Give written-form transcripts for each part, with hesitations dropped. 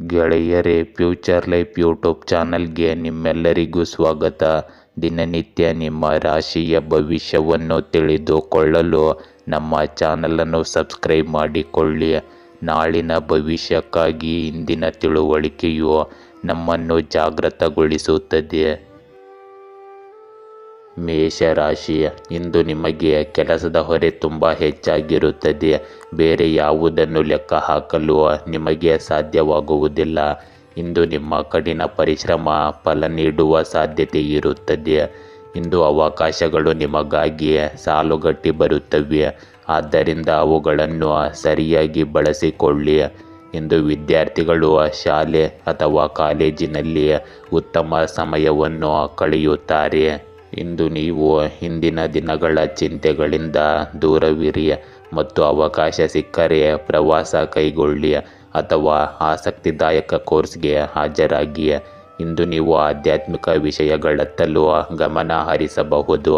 ಗೆಳೆಯರೇ, future life YouTube ಚಾನಲ್ಗೆ ನಿಮ್ಮೆಲ್ಲರಿಗೂ ಸ್ವಾಗತ. ದಿನನಿತ್ಯ ನಿಮ್ಮ ರಾಶಿಯ ಭವಿಷ್ಯವನ್ನು ತಿಳಿದುಕೊಳ್ಳಲು ನಮ್ಮ ಚಾನಲನ್ನು ಸಬ್ಸ್ಕ್ರೈಬ್ ಮಾಡಿಕೊಳ್ಳಿ. ನಾಳಿನ ಭವಿಷ್ಯಕ್ಕಾಗಿ ಇಂದಿನ ತಿಳುವಳಿಕೆಯು ನಮ್ಮನ್ನು ಜಾಗೃತಗೊಳಿಸುತ್ತದೆ. ಮೇಷರಾಶಿ, ಇಂದು ನಿಮಗೆ ಕೆಲಸದ ಹೊರೆ ತುಂಬ ಹೆಚ್ಚಾಗಿರುತ್ತದೆ. ಬೇರೆ ಯಾವುದನ್ನು ಲೆಕ್ಕ ಹಾಕಲು ನಿಮಗೆ ಸಾಧ್ಯವಾಗುವುದಿಲ್ಲ. ಇಂದು ನಿಮ್ಮ ಕಠಿಣ ಪರಿಶ್ರಮ ಫಲ ನೀಡುವ ಸಾಧ್ಯತೆ ಇರುತ್ತದೆ. ಇಂದು ಅವಕಾಶಗಳು ನಿಮಗಾಗಿ ಸಾಲುಗಟ್ಟಿ ಬರುತ್ತವೆ, ಆದ್ದರಿಂದ ಅವುಗಳನ್ನು ಸರಿಯಾಗಿ ಬಳಸಿಕೊಳ್ಳಿ. ಇಂದು ವಿದ್ಯಾರ್ಥಿಗಳು ಶಾಲೆ ಅಥವಾ ಕಾಲೇಜಿನಲ್ಲಿ ಉತ್ತಮ ಸಮಯವನ್ನು ಕಳೆಯುತ್ತಾರೆ. ಇಂದು ನೀವು ಹಿಂದಿನ ದಿನಗಳ ಚಿಂತೆಗಳಿಂದ ದೂರವಿರಿ ಮತ್ತು ಅವಕಾಶ ಸಿಕ್ಕರೆ ಪ್ರವಾಸ ಕೈಗೊಳ್ಳಿ ಅಥವಾ ಆಸಕ್ತಿದಾಯಕ ಕೋರ್ಸ್ಗೆ ಹಾಜರಾಗಿ. ಇಂದು ನೀವು ಆಧ್ಯಾತ್ಮಿಕ ವಿಷಯಗಳತ್ತಲೂ ಗಮನ ಹರಿಸಬಹುದು.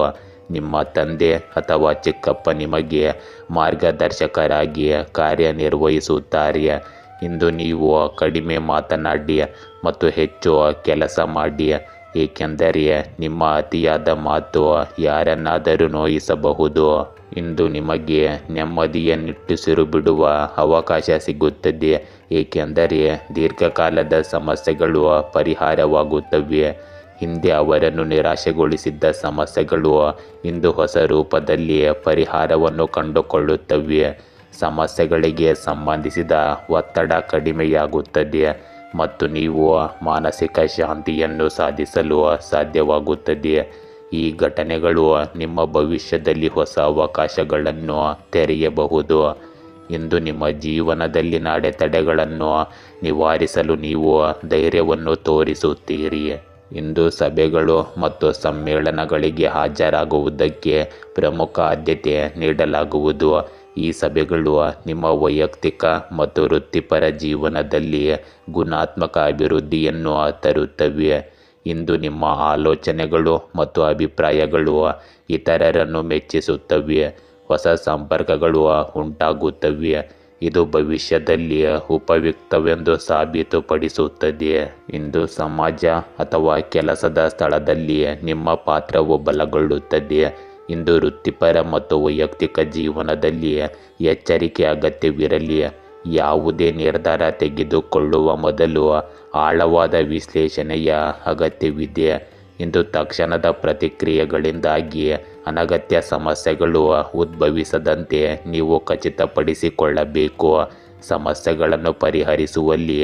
ನಿಮ್ಮ ತಂದೆ ಅಥವಾ ಚಿಕ್ಕಪ್ಪ ನಿಮಗೆ ಮಾರ್ಗದರ್ಶಕರಾಗಿ ಕಾರ್ಯನಿರ್ವಹಿಸುತ್ತಾರೆ. ಇಂದು ನೀವು ಕಡಿಮೆ ಮಾತನಾಡಿ ಮತ್ತು ಹೆಚ್ಚು ಕೆಲಸ ಮಾಡಿ, ಏಕೆಂದರೆ ನಿಮ್ಮ ಅತಿಯಾದ ಮಾತು ಯಾರನ್ನಾದರೂ ನೋಯಿಸಬಹುದು. ಇಂದು ನಿಮಗೆ ನೆಮ್ಮದಿಯ ನಿಟ್ಟುಸಿರು ಬಿಡುವ ಅವಕಾಶ ಸಿಗುತ್ತದೆ, ಏಕೆಂದರೆ ದೀರ್ಘಕಾಲದ ಸಮಸ್ಯೆಗಳು ಪರಿಹಾರವಾಗುತ್ತವೆ. ಹಿಂದೆ ಅವರನ್ನು ನಿರಾಶೆಗೊಳಿಸಿದ್ದ ಸಮಸ್ಯೆಗಳು ಇಂದು ಹೊಸ ರೂಪದಲ್ಲಿ ಪರಿಹಾರವನ್ನು ಕಂಡುಕೊಳ್ಳುತ್ತವೆ. ಸಮಸ್ಯೆಗಳಿಗೆ ಸಂಬಂಧಿಸಿದ ಒತ್ತಡ ಕಡಿಮೆಯಾಗುತ್ತದೆ ಮತ್ತು ನೀವು ಮಾನಸಿಕ ಶಾಂತಿಯನ್ನು ಸಾಧಿಸಲು ಸಾಧ್ಯವಾಗುತ್ತದೆ. ಈ ಘಟನೆಗಳು ನಿಮ್ಮ ಭವಿಷ್ಯದಲ್ಲಿ ಹೊಸ ಅವಕಾಶಗಳನ್ನು ತೆರೆಯಬಹುದು. ಇಂದು ನಿಮ್ಮ ಜೀವನದಲ್ಲಿನ ಅಡೆತಡೆಗಳನ್ನು ನಿವಾರಿಸಲು ನೀವು ಧೈರ್ಯವನ್ನು ತೋರಿಸುತ್ತೀರಿ. ಇಂದು ಸಭೆಗಳು ಮತ್ತು ಸಮ್ಮೇಳನಗಳಿಗೆ ಹಾಜರಾಗುವುದಕ್ಕೆ ಪ್ರಮುಖ ಆದ್ಯತೆ ನೀಡಲಾಗುವುದು. ಈ ಸಭೆಗಳು ನಿಮ್ಮ ವೈಯಕ್ತಿಕ ಮತ್ತು ವೃತ್ತಿಪರ ಜೀವನದಲ್ಲಿ ಗುಣಾತ್ಮಕ ಅಭಿವೃದ್ಧಿಯನ್ನು ತರುತ್ತವೆ. ಇಂದು ನಿಮ್ಮ ಆಲೋಚನೆಗಳು ಮತ್ತು ಅಭಿಪ್ರಾಯಗಳು ಇತರರನ್ನು ಮೆಚ್ಚಿಸುತ್ತವೆ. ಹೊಸ ಸಂಪರ್ಕಗಳು ಉಂಟಾಗುತ್ತವೆ, ಇದು ಭವಿಷ್ಯದಲ್ಲಿ ಉಪಯುಕ್ತವೆಂದು ಸಾಬೀತುಪಡಿಸುತ್ತದೆ. ಇಂದು ಸಮಾಜ ಅಥವಾ ಕೆಲಸದ ಸ್ಥಳದಲ್ಲಿ ನಿಮ್ಮ ಪಾತ್ರವು ಬಲಗೊಳ್ಳುತ್ತದೆ. ಇಂದು ವೃತ್ತಿಪರ ಮತ್ತು ವೈಯಕ್ತಿಕ ಜೀವನದಲ್ಲಿ ಎಚ್ಚರಿಕೆ ಅಗತ್ಯವಿರಲಿ. ಯಾವುದೇ ನಿರ್ಧಾರ ತೆಗೆದುಕೊಳ್ಳುವ ಮೊದಲು ಆಳವಾದ ವಿಶ್ಲೇಷಣೆಯ ಅಗತ್ಯವಿದೆ. ಇಂದು ತಕ್ಷಣದ ಪ್ರತಿಕ್ರಿಯೆಗಳಿಂದಾಗಿ ಅನಗತ್ಯ ಸಮಸ್ಯೆಗಳು ಉದ್ಭವಿಸದಂತೆ ನೀವು ಖಚಿತಪಡಿಸಿಕೊಳ್ಳಬೇಕು. ಸಮಸ್ಯೆಗಳನ್ನು ಪರಿಹರಿಸುವಲ್ಲಿ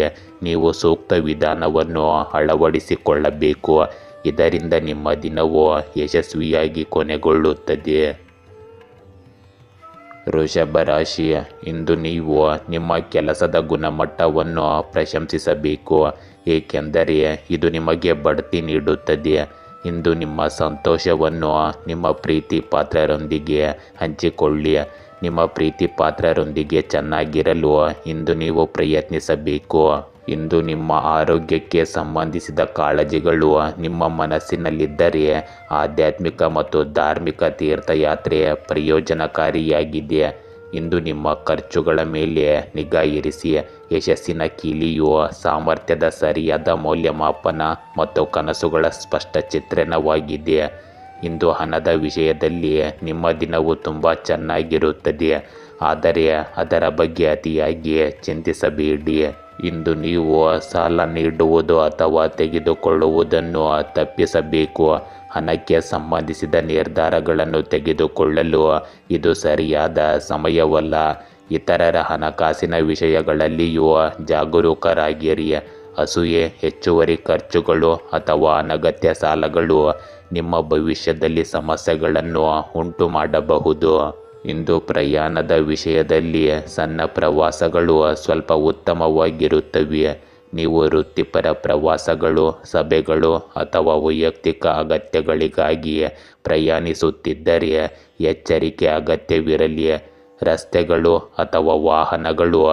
ನೀವು ಸೂಕ್ತ ವಿಧಾನವನ್ನು ಅಳವಡಿಸಿಕೊಳ್ಳಬೇಕು, ಇದರಿಂದ ನಿಮ್ಮ ದಿನವು ಯಶಸ್ವಿಯಾಗಿ ಕೊನೆಗೊಳ್ಳುತ್ತದೆ. ವೃಷಭ ರಾಶಿ, ಇಂದು ನೀವು ನಿಮ್ಮ ಕೆಲಸದ ಗುಣಮಟ್ಟವನ್ನು ಪ್ರಶಂಸಿಸಬೇಕು, ಏಕೆಂದರೆ ಇದು ನಿಮಗೆ ಬಡ್ತಿ ನೀಡುತ್ತದೆ. ಇಂದು ನಿಮ್ಮ ಸಂತೋಷವನ್ನು ನಿಮ್ಮ ಪ್ರೀತಿ ಪಾತ್ರರೊಂದಿಗೆ ಹಂಚಿಕೊಳ್ಳಿ. ನಿಮ್ಮ ಪ್ರೀತಿ ಪಾತ್ರರೊಂದಿಗೆ ಚೆನ್ನಾಗಿರಲು ಇಂದು ನೀವು ಪ್ರಯತ್ನಿಸಬೇಕು. ಇಂದು ನಿಮ್ಮ ಆರೋಗ್ಯಕ್ಕೆ ಸಂಬಂಧಿಸಿದ ಕಾಳಜಿಗಳು ನಿಮ್ಮ ಮನಸ್ಸಿನಲ್ಲಿದ್ದರೆ ಆಧ್ಯಾತ್ಮಿಕ ಮತ್ತು ಧಾರ್ಮಿಕ ತೀರ್ಥಯಾತ್ರೆ ಪ್ರಯೋಜನಕಾರಿಯಾಗಿದೆ. ಇಂದು ನಿಮ್ಮ ಖರ್ಚುಗಳ ಮೇಲೆ ನಿಗಾ ಇರಿಸಿ. ಯಶಸ್ಸಿನ ಕೀಲಿಯು ಸಾಮರ್ಥ್ಯದ ಸರಿಯಾದ ಮೌಲ್ಯಮಾಪನ ಮತ್ತು ಕನಸುಗಳ ಸ್ಪಷ್ಟ ಚಿತ್ರಣವಾಗಿದೆ. ಇಂದು ಹಣದ ವಿಷಯದಲ್ಲಿ ನಿಮ್ಮ ದಿನವು ತುಂಬ ಚೆನ್ನಾಗಿರುತ್ತದೆ, ಆದರೆ ಅದರ ಬಗ್ಗೆ ಅತಿಯಾಗಿ ಚಿಂತಿಸಬೇಡಿ. ಇಂದು ನೀವು ಸಾಲ ನೀಡುವುದು ಅಥವಾ ತೆಗೆದುಕೊಳ್ಳುವುದನ್ನು ತಪ್ಪಿಸಬೇಕು. ಹಣಕ್ಕೆ ಸಂಬಂಧಿಸಿದ ನಿರ್ಧಾರಗಳನ್ನು ತೆಗೆದುಕೊಳ್ಳಲು ಇದು ಸರಿಯಾದ ಸಮಯವಲ್ಲ. ಇತರರ ಹಣಕಾಸಿನ ವಿಷಯಗಳಲ್ಲಿಯೂ ಜಾಗರೂಕರಾಗಿರಿ. ಅಸೂಯೆ, ಹೆಚ್ಚುವರಿ ಖರ್ಚುಗಳು ಅಥವಾ ಅನಗತ್ಯ ಸಾಲಗಳು ನಿಮ್ಮ ಭವಿಷ್ಯದಲ್ಲಿ ಸಮಸ್ಯೆಗಳನ್ನು ಉಂಟು ಮಾಡಬಹುದು. ಇಂದು ಪ್ರಯಾಣದ ವಿಷಯದಲ್ಲಿ ಸಣ್ಣ ಪ್ರವಾಸಗಳು ಸ್ವಲ್ಪ ಉತ್ತಮವಾಗಿರುತ್ತವೆ. ನೀವು ವೃತ್ತಿಪರ ಪ್ರವಾಸಗಳು, ಸಭೆಗಳು ಅಥವಾ ವೈಯಕ್ತಿಕ ಅಗತ್ಯಗಳಿಗಾಗಿ ಪ್ರಯಾಣಿಸುತ್ತಿದ್ದರೆ ಎಚ್ಚರಿಕೆ ಅಗತ್ಯವಿರಲಿ. ರಸ್ತೆಗಳು ಅಥವಾ ವಾಹನಗಳು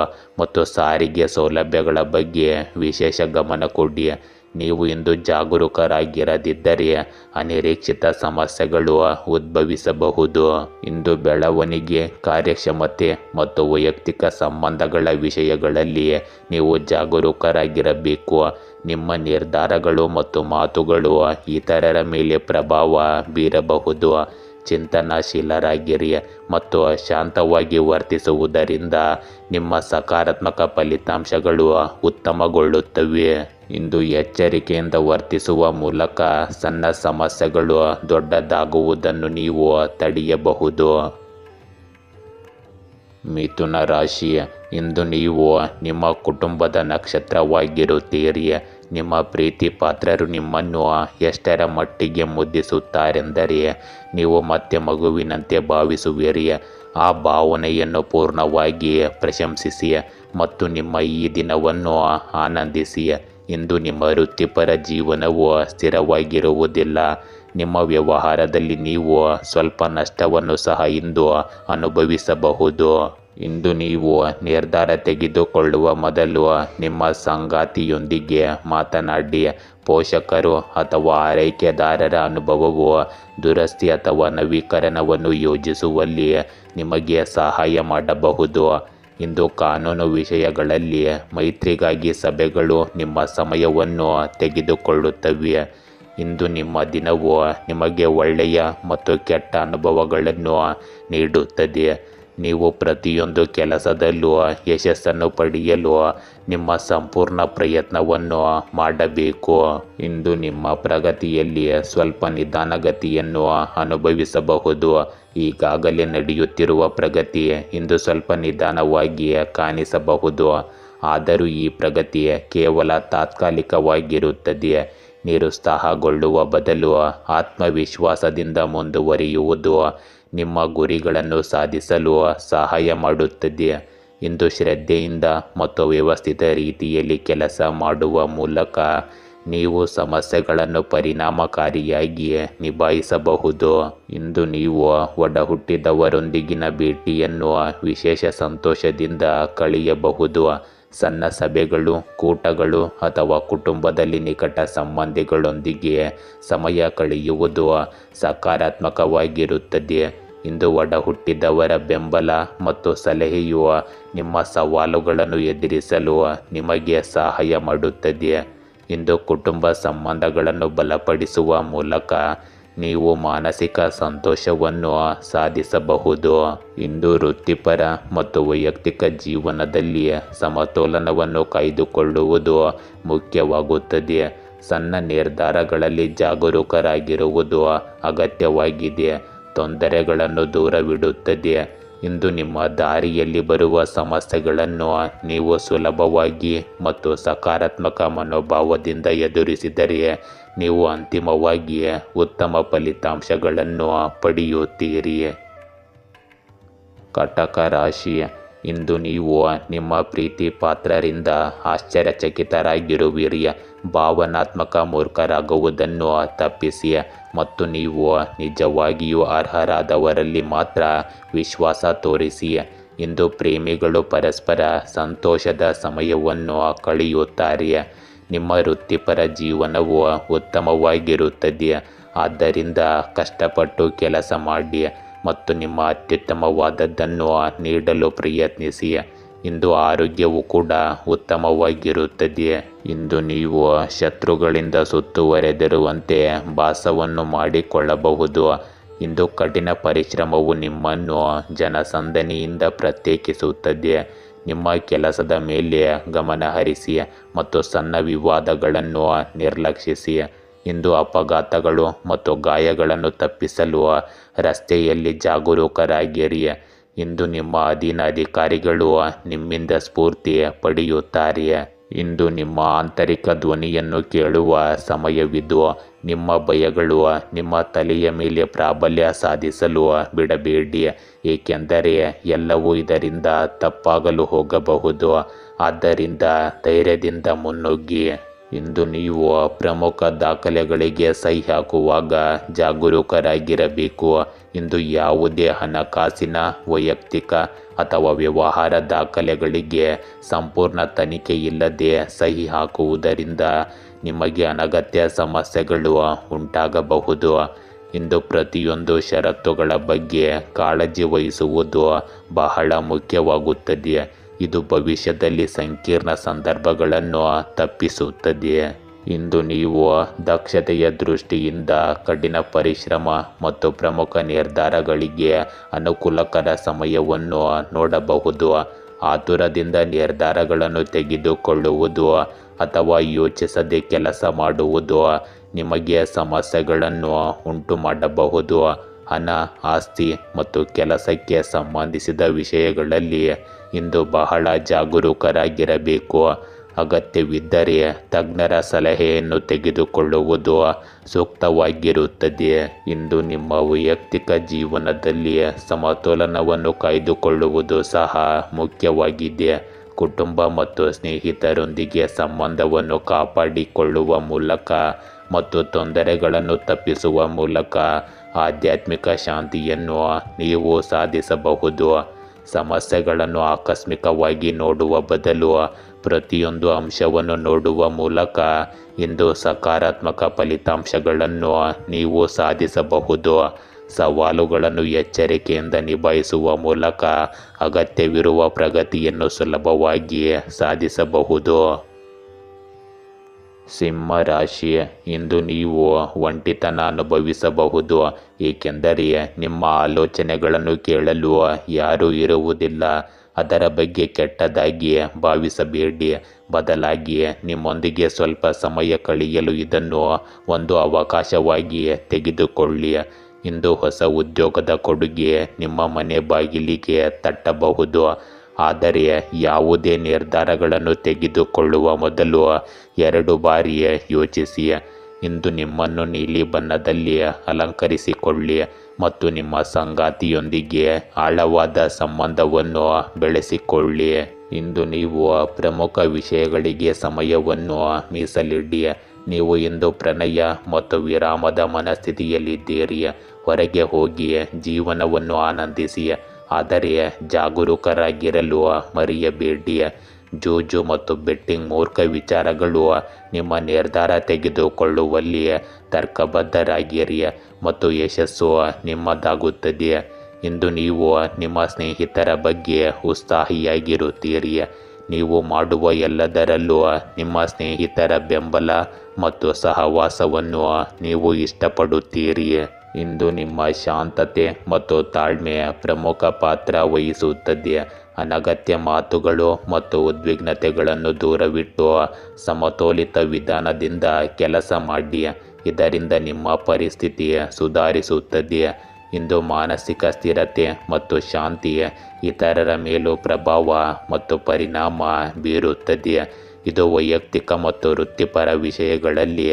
ಮತ್ತು ಸಾರಿಗೆ ಸೌಲಭ್ಯಗಳ ಬಗ್ಗೆ ವಿಶೇಷ ಗಮನ ಕೊಡಿ. ನೀವು ಇಂದು ಜಾಗರೂಕರಾಗಿರದಿದ್ದರೆ ಅನಿರೀಕ್ಷಿತ ಸಮಸ್ಯೆಗಳು ಉದ್ಭವಿಸಬಹುದು. ಇಂದು ಬೆಳವಣಿಗೆ, ಕಾರ್ಯಕ್ಷಮತೆ ಮತ್ತು ವೈಯಕ್ತಿಕ ಸಂಬಂಧಗಳ ವಿಷಯಗಳಲ್ಲಿ ನೀವು ಜಾಗರೂಕರಾಗಿರಬೇಕು. ನಿಮ್ಮ ನಿರ್ಧಾರಗಳು ಮತ್ತು ಮಾತುಗಳು ಇತರರ ಮೇಲೆ ಪ್ರಭಾವ ಬೀರಬಹುದು. ಚಿಂತನಶೀಲರಾಗಿರಿ ಮತ್ತು ಶಾಂತವಾಗಿ ವರ್ತಿಸುವುದರಿಂದ ನಿಮ್ಮ ಸಕಾರಾತ್ಮಕ ಫಲಿತಾಂಶಗಳು ಉತ್ತಮಗೊಳ್ಳುತ್ತವೆ. ಇಂದು ಎಚ್ಚರಿಕೆಯಿಂದ ವರ್ತಿಸುವ ಮೂಲಕ ಸಣ್ಣ ಸಮಸ್ಯೆಗಳು ದೊಡ್ಡದಾಗುವುದನ್ನು ನೀವು ತಡೆಯಬಹುದು. ಮಿಥುನ ರಾಶಿ, ಇಂದು ನೀವು ನಿಮ್ಮ ಕುಟುಂಬದ ನಕ್ಷತ್ರವಾಗಿರುತ್ತೀರಿ. ನಿಮ್ಮ ಪ್ರೀತಿ ಪಾತ್ರರು ನಿಮ್ಮನ್ನು ಎಷ್ಟರ ಮಟ್ಟಿಗೆ ಮುದ್ದಿಸುತ್ತಾರೆಂದರೆ ನೀವು ಮತ್ತೆ ಮಗುವಿನಂತೆ ಭಾವಿಸುವಿರಿ. ಆ ಭಾವನೆಯನ್ನು ಪೂರ್ಣವಾಗಿ ಪ್ರಶಂಸಿಸಿ ಮತ್ತು ನಿಮ್ಮ ಈ ದಿನವನ್ನು ಆನಂದಿಸಿ. ಇಂದು ನಿಮ್ಮ ವೃತ್ತಿಪರ ಜೀವನವು ಸ್ಥಿರವಾಗಿರುವುದಿಲ್ಲ. ನಿಮ್ಮ ವ್ಯವಹಾರದಲ್ಲಿ ನೀವು ಸ್ವಲ್ಪ ನಷ್ಟವನ್ನು ಸಹ ಇಂದು ಅನುಭವಿಸಬಹುದು. ಇಂದು ನೀವು ನಿರ್ಧಾರ ತೆಗೆದುಕೊಳ್ಳುವ ಮೊದಲು ನಿಮ್ಮ ಸಂಗಾತಿಯೊಂದಿಗೆ ಮಾತನಾಡಿ. ಪೋಷಕರು ಅಥವಾ ಆರೈಕೆದಾರರ ಅನುಭವವು ದುರಸ್ತಿ ಅಥವಾ ನವೀಕರಣವನ್ನು ಯೋಜಿಸುವಲ್ಲಿ ನಿಮಗೆ ಸಹಾಯ ಮಾಡಬಹುದು. ಇಂದು ಕಾನೂನು ವಿಷಯಗಳಲ್ಲಿ ಮೈತ್ರಿಗಾಗಿ ಸಭೆಗಳು ನಿಮ್ಮ ಸಮಯವನ್ನು ತೆಗೆದುಕೊಳ್ಳುತ್ತವೆ. ಇಂದು ನಿಮ್ಮ ದಿನವು ನಿಮಗೆ ಒಳ್ಳೆಯ ಮತ್ತು ಕೆಟ್ಟ ಅನುಭವಗಳನ್ನು ನೀಡುತ್ತದೆ. ನೀವು ಪ್ರತಿಯೊಂದು ಕೆಲಸದಲ್ಲೂ ಯಶಸ್ಸನ್ನು ಪಡೆಯಲು ನಿಮ್ಮ ಸಂಪೂರ್ಣ ಪ್ರಯತ್ನವನ್ನು ಮಾಡಬೇಕು. ಇಂದು ನಿಮ್ಮ ಪ್ರಗತಿಯಲ್ಲಿ ಸ್ವಲ್ಪ ನಿಧಾನಗತಿಯನ್ನು ಅನುಭವಿಸಬಹುದು. ಈಗಾಗಲೇ ನಡೆಯುತ್ತಿರುವ ಪ್ರಗತಿ ಇಂದು ಸ್ವಲ್ಪ ನಿಧಾನವಾಗಿ ಕಾಣಿಸಬಹುದು. ಆದರೂ ಈ ಪ್ರಗತಿ ಕೇವಲ ತಾತ್ಕಾಲಿಕವಾಗಿರುತ್ತದೆ. ನಿರುತ್ಸಾಹಗೊಳ್ಳುವ ಬದಲು ಆತ್ಮವಿಶ್ವಾಸದಿಂದ ಮುಂದುವರಿಯುವುದು ನಿಮ್ಮ ಗುರಿಗಳನ್ನು ಸಾಧಿಸಲು ಸಹಾಯ ಮಾಡುತ್ತದೆ. ಇಂದು ಶ್ರದ್ಧೆಯಿಂದ ಮತ್ತು ವ್ಯವಸ್ಥಿತ ರೀತಿಯಲ್ಲಿ ಕೆಲಸ ಮಾಡುವ ಮೂಲಕ ನೀವು ಸಮಸ್ಯೆಗಳನ್ನು ಪರಿಣಾಮಕಾರಿಯಾಗಿ ನಿಭಾಯಿಸಬಹುದು. ಇಂದು ನೀವು ಒಡಹುಟ್ಟಿದವರೊಂದಿಗಿನ ಭೇಟಿಯನ್ನು ವಿಶೇಷ ಸಂತೋಷದಿಂದ ಕಳೆಯಬಹುದು. ಸಣ್ಣ ಸಭೆಗಳು, ಕೂಟಗಳು ಅಥವಾ ಕುಟುಂಬದಲ್ಲಿ ನಿಕಟ ಸಂಬಂಧಿಗಳೊಂದಿಗೆ ಸಮಯ ಕಳೆಯುವುದು ಸಕಾರಾತ್ಮಕವಾಗಿರುತ್ತದೆ. ಇಂದು ಒಡಹುಟ್ಟಿದವರ ಬೆಂಬಲ ಮತ್ತು ಸಲಹೆಯು ನಿಮ್ಮ ಸವಾಲುಗಳನ್ನು ಎದುರಿಸಲು ನಿಮಗೆ ಸಹಾಯ ಮಾಡುತ್ತದೆ. ಇಂದು ಕುಟುಂಬ ಸಂಬಂಧಗಳನ್ನು ಬಲಪಡಿಸುವ ಮೂಲಕ ನೀವು ಮಾನಸಿಕ ಸಂತೋಷವನ್ನು ಸಾಧಿಸಬಹುದು. ಇಂದು ವೃತ್ತಿಪರ ಮತ್ತು ವೈಯಕ್ತಿಕ ಜೀವನದಲ್ಲಿ ಸಮತೋಲನವನ್ನು ಕಾಯ್ದುಕೊಳ್ಳುವುದು ಮುಖ್ಯವಾಗುತ್ತದೆ. ಸಣ್ಣ ನಿರ್ಧಾರಗಳಲ್ಲಿ ಜಾಗರೂಕರಾಗಿರುವುದು ಅಗತ್ಯವಾಗಿದೆ. ತೊಂದರೆಗಳನ್ನು ದೂರವಿಡುತ್ತದೆ. ಇಂದು ನಿಮ್ಮ ದಾರಿಯಲ್ಲಿ ಬರುವ ಸಮಸ್ಯೆಗಳನ್ನು ನೀವು ಸುಲಭವಾಗಿ ಮತ್ತು ಸಕಾರಾತ್ಮಕ ಮನೋಭಾವದಿಂದ ಎದುರಿಸಿದರೆ ನೀವು ಅಂತಿಮವಾಗಿ ಉತ್ತಮ ಫಲಿತಾಂಶಗಳನ್ನು ಪಡೆಯುತ್ತೀರಿ. ಕಟಕ ರಾಶಿ, ಇಂದು ನೀವು ನಿಮ್ಮ ಪ್ರೀತಿ ಪಾತ್ರರಿಂದ ಆಶ್ಚರ್ಯಚಕಿತರಾಗಿರುವಿರಿ. ಭಾವನಾತ್ಮಕ ಮೂರ್ಖರಾಗುವುದನ್ನು ತಪ್ಪಿಸಿ ಮತ್ತು ನೀವು ನಿಜವಾಗಿಯೂ ಅರ್ಹರಾದವರಲ್ಲಿ ಮಾತ್ರ ವಿಶ್ವಾಸ ತೋರಿಸಿ. ಇಂದು ಪ್ರೇಮಿಗಳು ಪರಸ್ಪರ ಸಂತೋಷದ ಸಮಯವನ್ನು ಕಳೆಯುತ್ತಾರೆ. ನಿಮ್ಮ ವೃತ್ತಿಪರ ಜೀವನವು ಉತ್ತಮವಾಗಿರುತ್ತದೆ. ಆದ್ದರಿಂದ ಕಷ್ಟಪಟ್ಟು ಕೆಲಸ ಮಾಡಿ ಮತ್ತು ನಿಮ್ಮ ಅತ್ಯುತ್ತಮವಾದದ್ದನ್ನು ನೀಡಲು ಪ್ರಯತ್ನಿಸಿ. ಇಂದು ಆರೋಗ್ಯವು ಕೂಡ ಉತ್ತಮವಾಗಿರುತ್ತದೆ. ಇಂದು ನೀವು ಶತ್ರುಗಳಿಂದ ಸುತ್ತುವರೆದಿರುವಂತೆ ಭಾಸವನ್ನು ಮಾಡಿಕೊಳ್ಳಬಹುದು. ಇಂದು ಕಠಿಣ ಪರಿಶ್ರಮವು ನಿಮ್ಮನ್ನು ಜನಸಂದಣಿಯಿಂದ ಪ್ರತ್ಯೇಕಿಸುತ್ತದೆ. ನಿಮ್ಮ ಕೆಲಸದ ಮೇಲೆ ಗಮನ ಹರಿಸಿ ಮತ್ತು ಸಣ್ಣ ವಿವಾದಗಳನ್ನು ನಿರ್ಲಕ್ಷಿಸಿ. ಇಂದು ಅಪಘಾತಗಳು ಮತ್ತು ಗಾಯಗಳನ್ನು ತಪ್ಪಿಸಲು ರಸ್ತೆಯಲ್ಲಿ ಜಾಗರೂಕರಾಗಿರಿ. ಇಂದು ನಿಮ್ಮ ಅಧೀನ ಅಧಿಕಾರಿಗಳು ನಿಮ್ಮಿಂದ ಸ್ಫೂರ್ತಿ ಪಡೆಯುತ್ತಾರೆ. ಇಂದು ನಿಮ್ಮ ಆಂತರಿಕ ಧ್ವನಿಯನ್ನು ಕೇಳುವ ಸಮಯವಿದು. ನಿಮ್ಮ ಭಯಗಳು ನಿಮ್ಮ ತಲೆಯ ಮೇಲೆ ಪ್ರಾಬಲ್ಯ ಸಾಧಿಸಲು ಬಿಡಬೇಡಿ, ಏಕೆಂದರೆ ಎಲ್ಲವೂ ಇದರಿಂದ ತಪ್ಪಾಗಲು ಹೋಗಬಹುದು. ಆದ್ದರಿಂದ ಧೈರ್ಯದಿಂದ ಮುನ್ನುಗ್ಗಿ. ಇಂದು ನೀವು ಪ್ರಮುಖ ದಾಖಲೆಗಳಿಗೆ ಸಹಿ ಹಾಕುವಾಗ ಜಾಗರೂಕರಾಗಿರಬೇಕು. ಇಂದು ಯಾವುದೇ ಹಣಕಾಸಿನ, ವೈಯಕ್ತಿಕ ಅಥವಾ ವ್ಯವಹಾರ ದಾಖಲೆಗಳಿಗೆ ಸಂಪೂರ್ಣ ತನಿಖೆ ಇಲ್ಲದೆ ಸಹಿ ಹಾಕುವುದರಿಂದ ನಿಮಗೆ ಅನಗತ್ಯ ಸಮಸ್ಯೆಗಳು ಉಂಟಾಗಬಹುದು. ಇಂದು ಪ್ರತಿಯೊಂದು ಷರತ್ತುಗಳ ಬಗ್ಗೆ ಕಾಳಜಿ ವಹಿಸುವುದು ಬಹಳ ಮುಖ್ಯವಾಗುತ್ತದೆ. ಇದು ಭವಿಷ್ಯದಲ್ಲಿ ಸಂಕೀರ್ಣ ಸಂದರ್ಭಗಳನ್ನು ತಪ್ಪಿಸುತ್ತದೆ. ಇಂದು ನೀವು ದಕ್ಷತೆಯ ದೃಷ್ಟಿಯಿಂದ ಕಠಿಣ ಪರಿಶ್ರಮ ಮತ್ತು ಪ್ರಮುಖ ನಿರ್ಧಾರಗಳಿಗೆ ಅನುಕೂಲಕರ ಸಮಯವನ್ನು ನೋಡಬಹುದು. ಆತುರದಿಂದ ನಿರ್ಧಾರಗಳನ್ನು ತೆಗೆದುಕೊಳ್ಳುವುದು ಅಥವಾ ಯೋಚಿಸದೆ ಕೆಲಸ ಮಾಡುವುದು ನಿಮಗೆ ಸಮಸ್ಯೆಗಳನ್ನು ಉಂಟು ಮಾಡಬಹುದು. ಹಣ, ಆಸ್ತಿ ಮತ್ತು ಕೆಲಸಕ್ಕೆ ಸಂಬಂಧಿಸಿದ ವಿಷಯಗಳಲ್ಲಿ ಇಂದು ಬಹಳ ಜಾಗರೂಕರಾಗಿರಬೇಕು. ಅಗತ್ಯವಿದ್ದರೆ ತಜ್ಞರ ಸಲಹೆಯನ್ನು ತೆಗೆದುಕೊಳ್ಳುವುದು ಸೂಕ್ತವಾಗಿರುತ್ತದೆ. ಇಂದು ನಿಮ್ಮ ವೈಯಕ್ತಿಕ ಜೀವನದಲ್ಲಿ ಸಮತೋಲನವನ್ನು ಕಾಯ್ದುಕೊಳ್ಳುವುದು ಸಹ ಮುಖ್ಯವಾಗಿದೆ. ಕುಟುಂಬ ಮತ್ತು ಸ್ನೇಹಿತರೊಂದಿಗೆ ಸಂಬಂಧವನ್ನು ಕಾಪಾಡಿಕೊಳ್ಳುವ ಮೂಲಕ ಮತ್ತು ತೊಂದರೆಗಳನ್ನು ತಪ್ಪಿಸುವ ಮೂಲಕ ಆಧ್ಯಾತ್ಮಿಕ ಶಾಂತಿಯನ್ನು ನೀವು ಸಾಧಿಸಬಹುದು. ಸಮಸ್ಯೆಗಳನ್ನು ಆಕಸ್ಮಿಕವಾಗಿ ನೋಡುವ ಬದಲು ಪ್ರತಿಯೊಂದು ಅಂಶವನ್ನು ನೋಡುವ ಮೂಲಕ ಇಂದು ಸಕಾರಾತ್ಮಕ ಫಲಿತಾಂಶಗಳನ್ನು ನೀವು ಸಾಧಿಸಬಹುದು. ಸವಾಲುಗಳನ್ನು ಎಚ್ಚರಿಕೆಯಿಂದ ನಿಭಾಯಿಸುವ ಮೂಲಕ ಅಗತ್ಯವಿರುವ ಪ್ರಗತಿಯನ್ನು ಸುಲಭವಾಗಿ ಸಾಧಿಸಬಹುದು. ಸಿಂಹ ರಾಶಿ, ಇಂದು ನೀವು ಒಂಟಿತನ ಅನುಭವಿಸಬಹುದು, ಏಕೆಂದರೆ ನಿಮ್ಮ ಆಲೋಚನೆಗಳನ್ನು ಕೇಳಲು ಯಾರೂ ಇರುವುದಿಲ್ಲ. ಅದರ ಬಗ್ಗೆ ಕೆಟ್ಟದಾಗಿ ಭಾವಿಸಬೇಡಿ. ಬದಲಾಗಿ ನಿಮ್ಮೊಂದಿಗೆ ಸ್ವಲ್ಪ ಸಮಯ ಕಳೆಯಲು ಇದನ್ನು ಒಂದು ಅವಕಾಶವಾಗಿ ತೆಗೆದುಕೊಳ್ಳಿ. ಇಂದು ಹೊಸ ಉದ್ಯೋಗದ ಕೊಡುಗೆ ನಿಮ್ಮ ಮನೆ ಬಾಗಿಲಿಗೆ ತಟ್ಟಬಹುದು. ಆದರೆ ಯಾವುದೇ ನಿರ್ಧಾರಗಳನ್ನು ತೆಗೆದುಕೊಳ್ಳುವ ಮೊದಲು 2 ಬಾರಿ ಯೋಚಿಸಿ. ಇಂದು ನಿಮ್ಮನ್ನು ನೀಲಿ ಬಣ್ಣದಲ್ಲಿ ಅಲಂಕರಿಸಿಕೊಳ್ಳಿ ಮತ್ತು ನಿಮ್ಮ ಸಂಗಾತಿಯೊಂದಿಗೆ ಆಳವಾದ ಸಂಬಂಧವನ್ನು ಬೆಳೆಸಿಕೊಳ್ಳಿ. ಇಂದು ನೀವು ಪ್ರಮುಖ ವಿಷಯಗಳಿಗೆ ಸಮಯವನ್ನು ಮೀಸಲಿಡಿ. ನೀವು ಇಂದು ಪ್ರಣಯ ಮತ್ತು ವಿರಾಮದ ಮನಸ್ಥಿತಿಯಲ್ಲಿದ್ದೀರಿ. ಹೊರಗೆ ಹೋಗಿ ಜೀವನವನ್ನು ಆನಂದಿಸಿ, ಆದರೆ ಜಾಗರೂಕರಾಗಿರಲು ಮರೆಯಬೇಡಿ. ಜೂಜು ಮತ್ತು ಬೆಟ್ಟಿಂಗ್ ಮೂರ್ಖ ವಿಚಾರಗಳು ನಿಮ್ಮ ನಿರ್ಧಾರ ತೆಗೆದುಕೊಳ್ಳುವಲ್ಲಿ ತರ್ಕಬದ್ಧರಾಗಿರಿ ಮತ್ತು ಯಶಸ್ಸು ನಿಮ್ಮದಾಗುತ್ತದೆ. ಇಂದು ನೀವು ನಿಮ್ಮ ಸ್ನೇಹಿತರ ಬಗ್ಗೆ ಉತ್ಸಾಹಿಯಾಗಿರುತ್ತೀರಿ. ನೀವು ಮಾಡುವ ಎಲ್ಲದರಲ್ಲೂ ನಿಮ್ಮ ಸ್ನೇಹಿತರ ಬೆಂಬಲ ಮತ್ತು ಸಹವಾಸವನ್ನು ನೀವು ಇಷ್ಟಪಡುತ್ತೀರಿ. ಇಂದು ನಿಮ್ಮ ಶಾಂತತೆ ಮತ್ತು ತಾಳ್ಮೆ ಪ್ರಮುಖ ಪಾತ್ರ ವಹಿಸುತ್ತದೆ. ಅನಗತ್ಯ ಮಾತುಗಳು ಮತ್ತು ಉದ್ವಿಗ್ನತೆಗಳನ್ನು ದೂರವಿಟ್ಟು ಸಮತೋಲಿತ ವಿಧಾನದಿಂದ ಕೆಲಸ ಮಾಡಿ. ಇದರಿಂದ ನಿಮ್ಮ ಪರಿಸ್ಥಿತಿ ಸುಧಾರಿಸುತ್ತದೆ. ಇಂದು ಮಾನಸಿಕ ಸ್ಥಿರತೆ ಮತ್ತು ಶಾಂತಿ ಇತರರ ಮೇಲೂ ಪ್ರಭಾವ ಮತ್ತು ಪರಿಣಾಮ ಬೀರುತ್ತದೆ. ಇದು ವೈಯಕ್ತಿಕ ಮತ್ತು ವೃತ್ತಿಪರ ವಿಷಯಗಳಲ್ಲಿ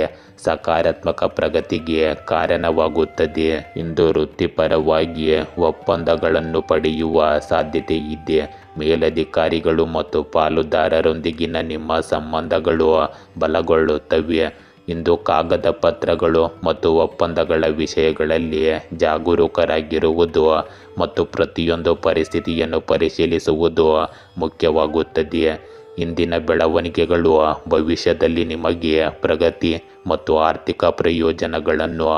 ಸಕಾರಾತ್ಮಕ ಪ್ರಗತಿಗೆ ಕಾರಣವಾಗುತ್ತದೆ. ಇಂದು ವೃತ್ತಿಪರವಾಗಿ ಒಪ್ಪಂದಗಳನ್ನು ಪಡೆಯುವ ಸಾಧ್ಯತೆ ಇದೆ. ಮೇಲಧಿಕಾರಿಗಳು ಮತ್ತು ಪಾಲುದಾರರೊಂದಿಗಿನ ನಿಮ್ಮ ಸಂಬಂಧಗಳು ಬಲಗೊಳ್ಳುತ್ತವೆ. ಇಂದು ಕಾಗದ ಪತ್ರಗಳು ಮತ್ತು ಒಪ್ಪಂದಗಳ ವಿಷಯಗಳಲ್ಲಿ ಜಾಗರೂಕರಾಗಿರುವುದು ಮತ್ತು ಪ್ರತಿಯೊಂದು ಪರಿಸ್ಥಿತಿಯನ್ನು ಪರಿಶೀಲಿಸುವುದು ಮುಖ್ಯವಾಗುತ್ತದೆ. ಇಂದಿನ ಬೆಳವಣಿಗೆಗಳು ಭವಿಷ್ಯದಲ್ಲಿ ನಿಮಗೆ ಪ್ರಗತಿ ಮತ್ತು ಆರ್ಥಿಕ ಪ್ರಯೋಜನಗಳನ್ನು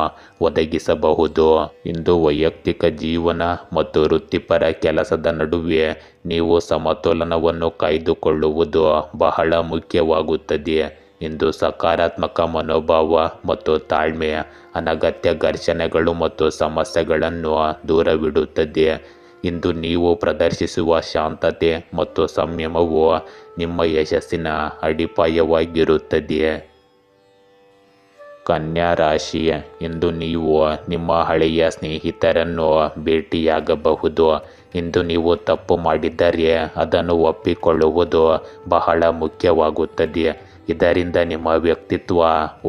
ಒದಗಿಸಬಹುದು. ಇಂದು ವೈಯಕ್ತಿಕ ಜೀವನ ಮತ್ತು ವೃತ್ತಿಪರ ಕೆಲಸದ ನಡುವೆ ನೀವು ಸಮತೋಲನವನ್ನು ಕಾಯ್ದುಕೊಳ್ಳುವುದು ಬಹಳ ಮುಖ್ಯವಾಗುತ್ತದೆ. ಇಂದು ಸಕಾರಾತ್ಮಕ ಮನೋಭಾವ ಮತ್ತು ತಾಳ್ಮೆ ಅನಗತ್ಯ ಘರ್ಷಣೆಗಳು ಮತ್ತು ಸಮಸ್ಯೆಗಳನ್ನು ದೂರವಿಡುತ್ತದೆ. ಇಂದು ನೀವು ಪ್ರದರ್ಶಿಸುವ ಶಾಂತತೆ ಮತ್ತು ಸಂಯಮವು ನಿಮ್ಮ ಯಶಸ್ಸಿನ ಅಡಿಪಾಯವಾಗಿರುತ್ತದೆ. ಕನ್ಯಾ ರಾಶಿ, ಇಂದು ನೀವು ನಿಮ್ಮ ಹಳೆಯ ಸ್ನೇಹಿತರನ್ನು ಭೇಟಿಯಾಗಬಹುದು. ಇಂದು ನೀವು ತಪ್ಪು ಮಾಡಿದ್ದರೆ ಅದನ್ನು ಒಪ್ಪಿಕೊಳ್ಳುವುದು ಬಹಳ ಮುಖ್ಯವಾಗುತ್ತದೆ. ಇದರಿಂದ ನಿಮ್ಮ ವ್ಯಕ್ತಿತ್ವ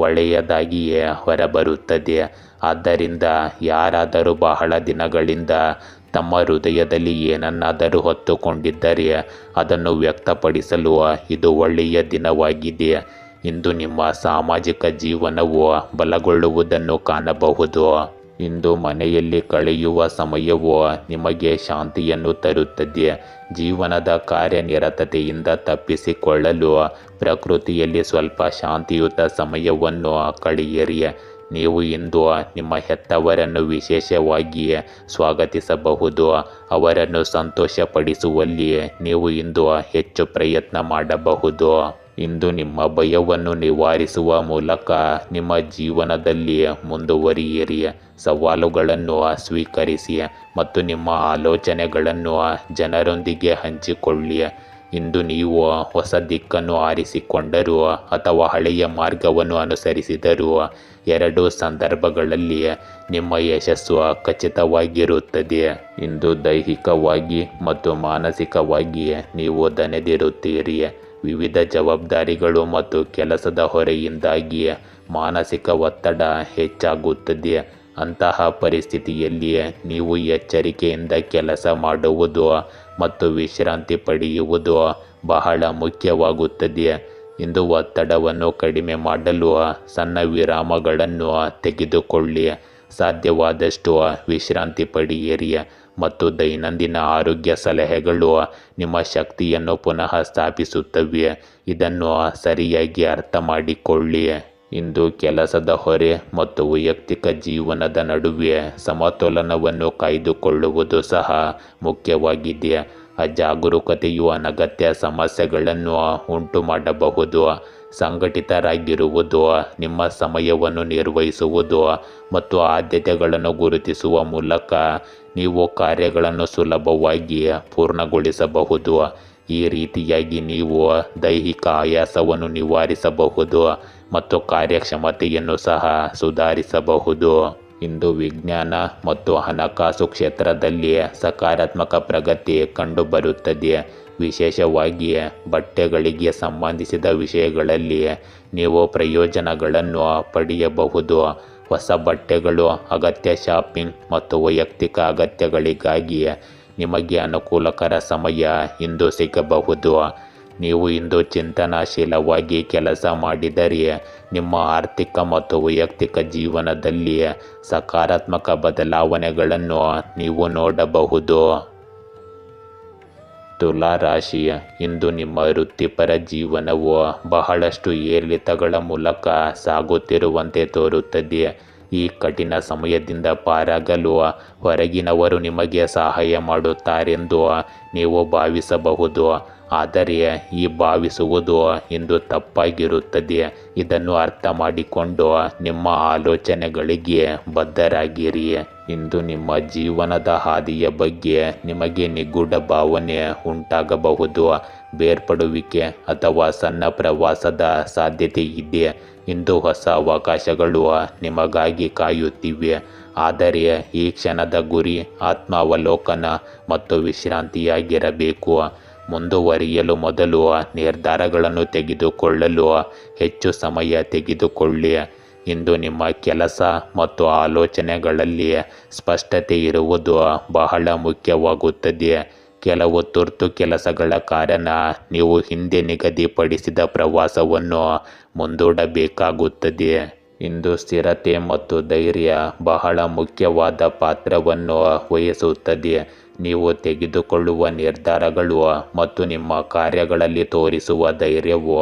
ಒಳ್ಳೆಯದಾಗಿಯೇ ಹೊರಬರುತ್ತದೆ. ಆದ್ದರಿಂದ ಯಾರಾದರೂ ಬಹಳ ದಿನಗಳಿಂದ ತಮ್ಮ ಹೃದಯದಲ್ಲಿ ಏನನ್ನಾದರೂ ಹೊತ್ತುಕೊಂಡಿದ್ದರೆ ಅದನ್ನು ವ್ಯಕ್ತಪಡಿಸಲು ಇದು ಒಳ್ಳೆಯ ದಿನವಾಗಿದೆ. ಇಂದು ನಿಮ್ಮ ಸಾಮಾಜಿಕ ಜೀವನವು ಬಲಗೊಳ್ಳುವುದನ್ನು ಕಾಣಬಹುದು. ಇಂದು ಮನೆಯಲ್ಲಿ ಕಳೆಯುವ ಸಮಯವು ನಿಮಗೆ ಶಾಂತಿಯನ್ನು ತರುತ್ತದೆ. ಜೀವನದ ಕಾರ್ಯನಿರತತೆಯಿಂದ ತಪ್ಪಿಸಿಕೊಳ್ಳಲು ಪ್ರಕೃತಿಯಲ್ಲಿ ಸ್ವಲ್ಪ ಶಾಂತಿಯುತ ಸಮಯವನ್ನು ಕಳೆಯಿರಿ. ನೀವು ಇಂದು ನಿಮ್ಮ ಹೆತ್ತವರನ್ನು ವಿಶೇಷವಾಗಿ ಸ್ವಾಗತಿಸಬಹುದು. ಅವರನ್ನು ಸಂತೋಷಪಡಿಸುವಲ್ಲಿ ನೀವು ಇಂದು ಹೆಚ್ಚು ಪ್ರಯತ್ನ ಮಾಡಬಹುದು. ಇಂದು ನಿಮ್ಮ ಭಯವನ್ನು ನಿವಾರಿಸುವ ಮೂಲಕ ನಿಮ್ಮ ಜೀವನದಲ್ಲಿ ಮುಂದುವರಿಯಿರಿ. ಸವಾಲುಗಳನ್ನು ಸ್ವೀಕರಿಸಿ ಮತ್ತು ನಿಮ್ಮ ಆಲೋಚನೆಗಳನ್ನು ಜನರೊಂದಿಗೆ ಹಂಚಿಕೊಳ್ಳಿ. ಇಂದು ನೀವು ಹೊಸ ದಿಕ್ಕನ್ನು ಆರಿಸಿಕೊಂಡರೂ ಅಥವಾ ಹಳೆಯ ಮಾರ್ಗವನ್ನು ಅನುಸರಿಸಿದರೂ ಎರಡೂ ಸಂದರ್ಭಗಳಲ್ಲಿ ನಿಮ್ಮ ಯಶಸ್ಸು ಖಚಿತವಾಗಿರುತ್ತದೆ. ಇಂದು ದೈಹಿಕವಾಗಿ ಮತ್ತು ಮಾನಸಿಕವಾಗಿ ನೀವು ದಣಿದಿರುತ್ತೀರಿ. ವಿವಿಧ ಜವಾಬ್ದಾರಿಗಳು ಮತ್ತು ಕೆಲಸದ ಹೊರೆಯಿಂದಾಗಿ ಮಾನಸಿಕ ಒತ್ತಡ ಹೆಚ್ಚಾಗುತ್ತದೆ. ಅಂತಹ ಪರಿಸ್ಥಿತಿಯಲ್ಲಿ ನೀವು ಎಚ್ಚರಿಕೆಯಿಂದ ಕೆಲಸ ಮಾಡುವುದು ಮತ್ತು ವಿಶ್ರಾಂತಿ ಪಡೆಯುವುದು ಬಹಳ ಮುಖ್ಯವಾಗುತ್ತದೆ. ಇಂದು ಒತ್ತಡವನ್ನು ಕಡಿಮೆ ಮಾಡಲು ಸಣ್ಣ ವಿರಾಮಗಳನ್ನು ತೆಗೆದುಕೊಳ್ಳಿ. ಸಾಧ್ಯವಾದಷ್ಟು ವಿಶ್ರಾಂತಿ ಪಡೆಯಿರಿ ಮತ್ತು ದೈನಂದಿನ ಆರೋಗ್ಯ ಸಲಹೆಗಳು ನಿಮ್ಮ ಶಕ್ತಿಯನ್ನು ಪುನಃ ಸ್ಥಾಪಿಸುತ್ತವೆ. ಇದನ್ನು ಸರಿಯಾಗಿ ಅರ್ಥ ಮಾಡಿಕೊಳ್ಳಿ. ಇಂದು ಕೆಲಸದ ಹೊರೆ ಮತ್ತು ವೈಯಕ್ತಿಕ ಜೀವನದ ನಡುವೆ ಸಮತೋಲನವನ್ನು ಕಾಯ್ದುಕೊಳ್ಳುವುದು ಸಹ ಮುಖ್ಯವಾಗಿದೆ. ಅಜಾಗರೂಕತೆಯು ಅನಗತ್ಯ ಸಮಸ್ಯೆಗಳನ್ನು ಉಂಟು ಮಾಡಬಹುದು. ಸಂಘಟಿತರಾಗಿರುವುದು, ನಿಮ್ಮ ಸಮಯವನ್ನು ನಿರ್ವಹಿಸುವುದು ಮತ್ತು ಆದ್ಯತೆಗಳನ್ನು ಗುರುತಿಸುವ ಮೂಲಕ ನೀವು ಕಾರ್ಯಗಳನ್ನು ಸುಲಭವಾಗಿ ಪೂರ್ಣಗೊಳಿಸಬಹುದು. ಈ ರೀತಿಯಾಗಿ ನೀವು ದೈಹಿಕ ಆಯಾಸವನ್ನು ನಿವಾರಿಸಬಹುದು ಮತ್ತು ಕಾರ್ಯಕ್ಷಮತೆಯನ್ನು ಸಹ ಸುಧಾರಿಸಬಹುದು. ಇಂದು ವಿಜ್ಞಾನ ಮತ್ತು ಹಣಕಾಸು ಕ್ಷೇತ್ರದಲ್ಲಿ ಸಕಾರಾತ್ಮಕ ಪ್ರಗತಿ ಕಂಡುಬರುತ್ತದೆ. ವಿಶೇಷವಾಗಿ ಬಟ್ಟೆಗಳಿಗೆ ಸಂಬಂಧಿಸಿದ ವಿಷಯಗಳಲ್ಲಿ ನೀವು ಪ್ರಯೋಜನಗಳನ್ನು ಪಡೆಯಬಹುದು. ಹೊಸ ಬಟ್ಟೆಗಳು, ಅಗತ್ಯ ಶಾಪಿಂಗ್ ಮತ್ತು ವೈಯಕ್ತಿಕ ಅಗತ್ಯಗಳಿಗಾಗಿ ನಿಮಗೆ ಅನುಕೂಲಕರ ಸಮಯ ಇಂದು ಸಿಗಬಹುದು. ನೀವು ಇಂದು ಚಿಂತನಾಶೀಲವಾಗಿ ಕೆಲಸ ಮಾಡಿದರೆ ನಿಮ್ಮ ಆರ್ಥಿಕ ಮತ್ತು ವೈಯಕ್ತಿಕ ಜೀವನದಲ್ಲಿ ಸಕಾರಾತ್ಮಕ ಬದಲಾವಣೆಗಳನ್ನು ನೀವು ನೋಡಬಹುದು. ತುಲಾ ರಾಶಿ, ಇಂದು ನಿಮ್ಮ ವೃತ್ತಿಪರ ಜೀವನವು ಬಹಳಷ್ಟು ಏರಿಳಿತಗಳ ಮೂಲಕ ಸಾಗುತ್ತಿರುವಂತೆ ತೋರುತ್ತದೆ. ಈ ಕಠಿಣ ಸಮಯದಿಂದ ಪಾರಾಗಲು ಹೊರಗಿನವರು ನಿಮಗೆ ಸಹಾಯ ಮಾಡುತ್ತಾರೆಂದು ನೀವು ಭಾವಿಸಬಹುದು. ಆದರೆ ಈ ಭಾವಿಸುವುದು ಇಂದು ತಪ್ಪಾಗಿರುತ್ತದೆ. ಇದನ್ನು ಅರ್ಥ ಮಾಡಿಕೊಂಡು ನಿಮ್ಮ ಆಲೋಚನೆಗಳಿಗೆ ಬದ್ಧರಾಗಿರಿ. ಇಂದು ನಿಮ್ಮ ಜೀವನದ ಹಾದಿಯ ಬಗ್ಗೆ ನಿಮಗೆ ನಿಗೂಢ ಭಾವನೆ ಉಂಟಾಗಬಹುದು. ಬೇರ್ಪಡುವಿಕೆ ಅಥವಾ ಸಣ್ಣ ಪ್ರವಾಸದ ಸಾಧ್ಯತೆ ಇದೆ. ಇಂದು ಹೊಸ ಅವಕಾಶಗಳು ನಿಮಗಾಗಿ ಕಾಯುತ್ತಿವೆ. ಆದರೆ ಈ ಕ್ಷಣದ ಗುರಿ ಆತ್ಮಾವಲೋಕನ ಮತ್ತು ವಿಶ್ರಾಂತಿಯಾಗಿರಬೇಕು. ಮುಂದುವರಿಯಲು ಮೊದಲು ನಿರ್ಧಾರಗಳನ್ನು ತೆಗೆದುಕೊಳ್ಳಲು ಹೆಚ್ಚು ಸಮಯ ತೆಗೆದುಕೊಳ್ಳಿ. ಇಂದು ನಿಮ್ಮ ಕೆಲಸ ಮತ್ತು ಆಲೋಚನೆಗಳಲ್ಲಿ ಸ್ಪಷ್ಟತೆ ಇರುವುದು ಬಹಳ ಮುಖ್ಯವಾಗುತ್ತದೆ. ಕೆಲವು ತುರ್ತು ಕೆಲಸಗಳ ಕಾರಣ ನೀವು ಹಿಂದೆ ನಿಗದಿಪಡಿಸಿದ ಪ್ರವಾಸವನ್ನು ಮುಂದೂಡಬೇಕಾಗುತ್ತದೆ. ಇಂದು ಸ್ಥಿರತೆ ಮತ್ತು ಧೈರ್ಯ ಬಹಳ ಮುಖ್ಯವಾದ ಪಾತ್ರವನ್ನು ವಹಿಸುತ್ತದೆ. ನೀವು ತೆಗೆದುಕೊಳ್ಳುವ ನಿರ್ಧಾರಗಳು ಮತ್ತು ನಿಮ್ಮ ಕಾರ್ಯಗಳಲ್ಲಿ ತೋರಿಸುವ ಧೈರ್ಯವು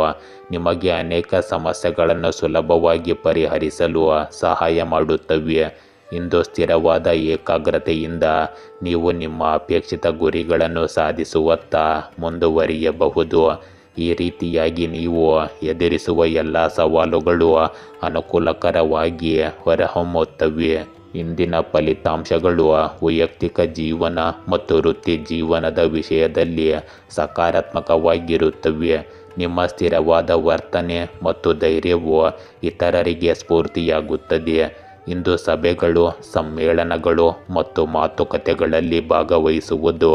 ನಿಮಗೆ ಅನೇಕ ಸಮಸ್ಯೆಗಳನ್ನು ಸುಲಭವಾಗಿ ಪರಿಹರಿಸಲು ಸಹಾಯ ಮಾಡುತ್ತವೆ. ಇಂದು ಸ್ಥಿರವಾದ ಏಕಾಗ್ರತೆಯಿಂದ ನೀವು ನಿಮ್ಮ ಅಪೇಕ್ಷಿತ ಗುರಿಗಳನ್ನು ಸಾಧಿಸುವತ್ತ ಮುಂದುವರಿಯಬಹುದು. ಈ ರೀತಿಯಾಗಿ ನೀವು ಎದುರಿಸುವ ಎಲ್ಲ ಸವಾಲುಗಳು ಅನುಕೂಲಕರವಾಗಿ ಹೊರಹೊಮ್ಮುತ್ತವೆ. ಇಂದಿನ ಫಲಿತಾಂಶಗಳು ವೈಯಕ್ತಿಕ ಜೀವನ ಮತ್ತು ವೃತ್ತಿ ಜೀವನದ ವಿಷಯದಲ್ಲಿ ಸಕಾರಾತ್ಮಕವಾಗಿರುತ್ತವೆ. ನಿಮ್ಮ ಸ್ಥಿರವಾದ ವರ್ತನೆ ಮತ್ತು ಧೈರ್ಯವು ಇತರರಿಗೆ ಸ್ಫೂರ್ತಿಯಾಗುತ್ತದೆ. ಇಂದು ಸಭೆಗಳು, ಸಮ್ಮೇಳನಗಳು ಮತ್ತು ಮಾತುಕತೆಗಳಲ್ಲಿ ಭಾಗವಹಿಸುವುದು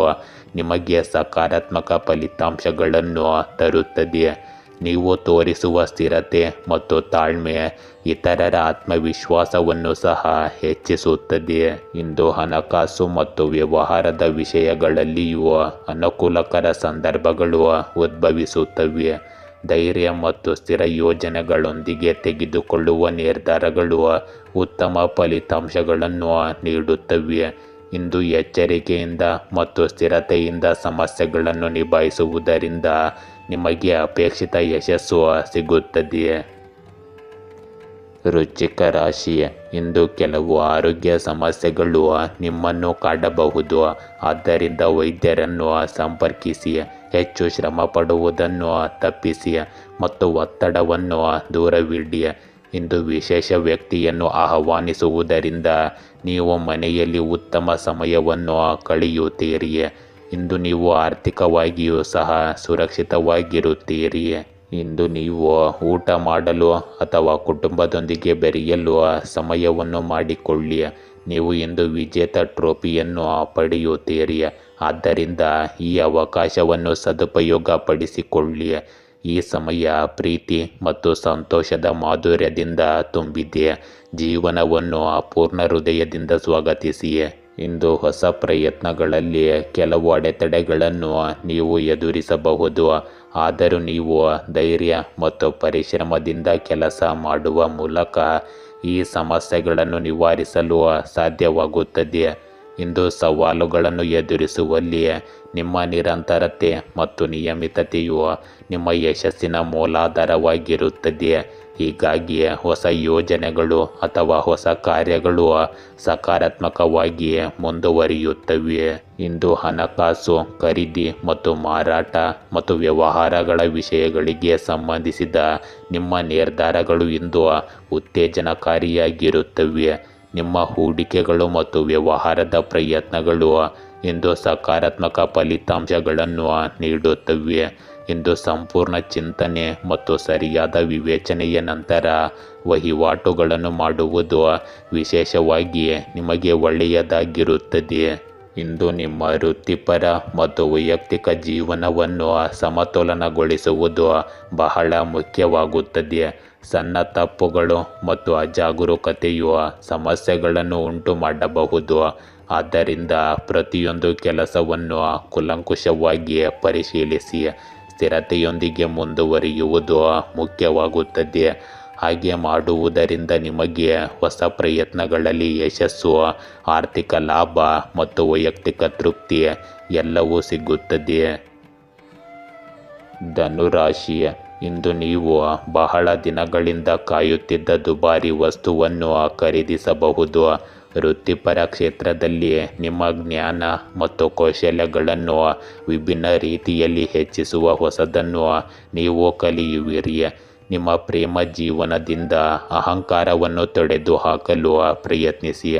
ನಿಮಗೆ ಸಕಾರಾತ್ಮಕ ಫಲಿತಾಂಶಗಳನ್ನು ತರುತ್ತದೆ. ನೀವು ತೋರಿಸುವ ಸ್ಥಿರತೆ ಮತ್ತು ತಾಳ್ಮೆ ಇತರರ ಆತ್ಮವಿಶ್ವಾಸವನ್ನು ಸಹ ಹೆಚ್ಚಿಸುತ್ತದೆ. ಇಂದು ಹಣಕಾಸು ಮತ್ತು ವ್ಯವಹಾರದ ವಿಷಯಗಳಲ್ಲಿಯೂ ಅನುಕೂಲಕರ ಸಂದರ್ಭಗಳು ಉದ್ಭವಿಸುತ್ತವೆ. ಧೈರ್ಯ ಮತ್ತು ಸ್ಥಿರ ಯೋಜನೆಗಳೊಂದಿಗೆ ತೆಗೆದುಕೊಳ್ಳುವ ನಿರ್ಧಾರಗಳು ಉತ್ತಮ ಫಲಿತಾಂಶಗಳನ್ನು ನೀಡುತ್ತವೆ. ಇಂದು ಎಚ್ಚರಿಕೆಯಿಂದ ಮತ್ತು ಸ್ಥಿರತೆಯಿಂದ ಸಮಸ್ಯೆಗಳನ್ನು ನಿಭಾಯಿಸುವುದರಿಂದ ನಿಮಗೆ ಅಪೇಕ್ಷಿತ ಯಶಸ್ಸು ಸಿಗುತ್ತದೆ. ವೃಶ್ಚಿಕ ರಾಶಿ, ಇಂದು ಕೆಲವು ಆರೋಗ್ಯ ಸಮಸ್ಯೆಗಳು ನಿಮ್ಮನ್ನು ಕಾಡಬಹುದು. ಆದ್ದರಿಂದ ವೈದ್ಯರನ್ನು ಸಂಪರ್ಕಿಸಿ, ಹೆಚ್ಚು ಶ್ರಮ ಪಡುವುದನ್ನು ತಪ್ಪಿಸಿ ಮತ್ತು ಒತ್ತಡವನ್ನು ದೂರವಿಡಿ. ಇಂದು ವಿಶೇಷ ವ್ಯಕ್ತಿಯನ್ನು ಆಹ್ವಾನಿಸುವುದರಿಂದ ನೀವು ಮನೆಯಲ್ಲಿ ಉತ್ತಮ ಸಮಯವನ್ನು ಕಳೆಯುತ್ತೀರಿ. ಇಂದು ನೀವು ಆರ್ಥಿಕವಾಗಿಯೂ ಸಹ ಸುರಕ್ಷಿತವಾಗಿರುತ್ತೀರಿ. ಇಂದು ನೀವು ಊಟ ಮಾಡಲು ಅಥವಾ ಕುಟುಂಬದೊಂದಿಗೆ ಬೆರೆಯಲು ಸಮಯವನ್ನು ಮಾಡಿಕೊಳ್ಳಿ. ನೀವು ಇಂದು ವಿಜೇತ ಟ್ರೋಫಿಯನ್ನು ಪಡೆಯುತ್ತೀರಿ. ಆದ್ದರಿಂದ ಈ ಅವಕಾಶವನ್ನು ಸದುಪಯೋಗಪಡಿಸಿಕೊಳ್ಳಿ. ಈ ಸಮಯ ಪ್ರೀತಿ ಮತ್ತು ಸಂತೋಷದ ಮಾಧುರ್ಯದಿಂದ ತುಂಬಿದೆ. ಜೀವನವನ್ನು ಪೂರ್ಣ ಹೃದಯದಿಂದ ಸ್ವಾಗತಿಸಿ. ಇಂದು ಹೊಸ ಪ್ರಯತ್ನಗಳಲ್ಲಿ ಕೆಲವು ಅಡೆತಡೆಗಳನ್ನು ನೀವು ಎದುರಿಸಬಹುದು. ಆದರೂ ನೀವು ಧೈರ್ಯ ಮತ್ತು ಪರಿಶ್ರಮದಿಂದ ಕೆಲಸ ಮಾಡುವ ಮೂಲಕ ಈ ಸಮಸ್ಯೆಗಳನ್ನು ನಿವಾರಿಸಲು ಸಾಧ್ಯವಾಗುತ್ತದೆ. ಇಂದು ಸವಾಲುಗಳನ್ನು ಎದುರಿಸುವಲ್ಲಿ ನಿಮ್ಮ ನಿರಂತರತೆ ಮತ್ತು ನಿಯಮಿತತೆಯು ನಿಮ್ಮ ಯಶಸ್ಸಿನ ಮೂಲಾಧಾರವಾಗಿರುತ್ತದೆ. ಹೀಗಾಗಿ ಹೊಸ ಯೋಜನೆಗಳು ಅಥವಾ ಹೊಸ ಕಾರ್ಯಗಳು ಸಕಾರಾತ್ಮಕವಾಗಿ ಮುಂದುವರಿಯುತ್ತವೆ. ಇಂದು ಹಣಕಾಸು, ಖರೀದಿ ಮತ್ತು ಮಾರಾಟ ಮತ್ತು ವ್ಯವಹಾರಗಳ ವಿಷಯಗಳಿಗೆ ಸಂಬಂಧಿಸಿದ ನಿಮ್ಮ ನಿರ್ಧಾರಗಳು ಇಂದು ಉತ್ತೇಜನಕಾರಿಯಾಗಿರುತ್ತವೆ. ನಿಮ್ಮ ಹೂಡಿಕೆಗಳು ಮತ್ತು ವ್ಯವಹಾರದ ಪ್ರಯತ್ನಗಳು ಇಂದು ಸಕಾರಾತ್ಮಕ ಫಲಿತಾಂಶಗಳನ್ನು ನೀಡುತ್ತವೆ. ಇಂದು ಸಂಪೂರ್ಣ ಚಿಂತನೆ ಮತ್ತು ಸರಿಯಾದ ವಿವೇಚನೆಯ ನಂತರ ವಹಿವಾಟುಗಳನ್ನು ಮಾಡುವುದು ವಿಶೇಷವಾಗಿ ನಿಮಗೆ ಒಳ್ಳೆಯದಾಗಿರುತ್ತದೆ. ಇಂದು ನಿಮ್ಮ ವೃತ್ತಿಪರ ಮತ್ತು ವೈಯಕ್ತಿಕ ಜೀವನವನ್ನು ಸಮತೋಲನಗೊಳಿಸುವುದು ಬಹಳ ಮುಖ್ಯವಾಗುತ್ತದೆ. ಸಣ್ಣ ತಪ್ಪುಗಳು ಮತ್ತು ಅಜಾಗರೂಕತೆಯು ಸಮಸ್ಯೆಗಳನ್ನು ಉಂಟು ಮಾಡಬಹುದು. ಆದ್ದರಿಂದ ಪ್ರತಿಯೊಂದು ಕೆಲಸವನ್ನು ಕೂಲಂಕುಷವಾಗಿ ಪರಿಶೀಲಿಸಿ ಸ್ಥಿರತೆಯೊಂದಿಗೆ ಮುಂದುವರಿಯುವುದು ಮುಖ್ಯವಾಗುತ್ತದೆ. ಹಾಗೆ ಮಾಡುವುದರಿಂದ ನಿಮಗೆ ಹೊಸ ಪ್ರಯತ್ನಗಳಲ್ಲಿ ಯಶಸ್ಸು, ಆರ್ಥಿಕ ಲಾಭ ಮತ್ತು ವೈಯಕ್ತಿಕ ತೃಪ್ತಿ ಎಲ್ಲವೂ ಸಿಗುತ್ತದೆ. ಧನುರಾಶಿ, ಇಂದು ನೀವು ಬಹಳ ದಿನಗಳಿಂದ ಕಾಯುತ್ತಿದ್ದ ದುಬಾರಿ ವಸ್ತುವನ್ನು ಖರೀದಿಸಬಹುದು. ವೃತ್ತಿಪರ ಕ್ಷೇತ್ರದಲ್ಲಿ ನಿಮ್ಮ ಜ್ಞಾನ ಮತ್ತು ಕೌಶಲ್ಯಗಳನ್ನು ವಿಭಿನ್ನ ರೀತಿಯಲ್ಲಿ ಹೆಚ್ಚಿಸುವ ಹೊಸದನ್ನು ನೀವು ಕಲಿಯುವಿರಿ. ನಿಮ್ಮ ಪ್ರೇಮ ಜೀವನದಿಂದ ಅಹಂಕಾರವನ್ನು ತೊಡೆದುಹಾಕಲು ಪ್ರಯತ್ನಿಸಿ.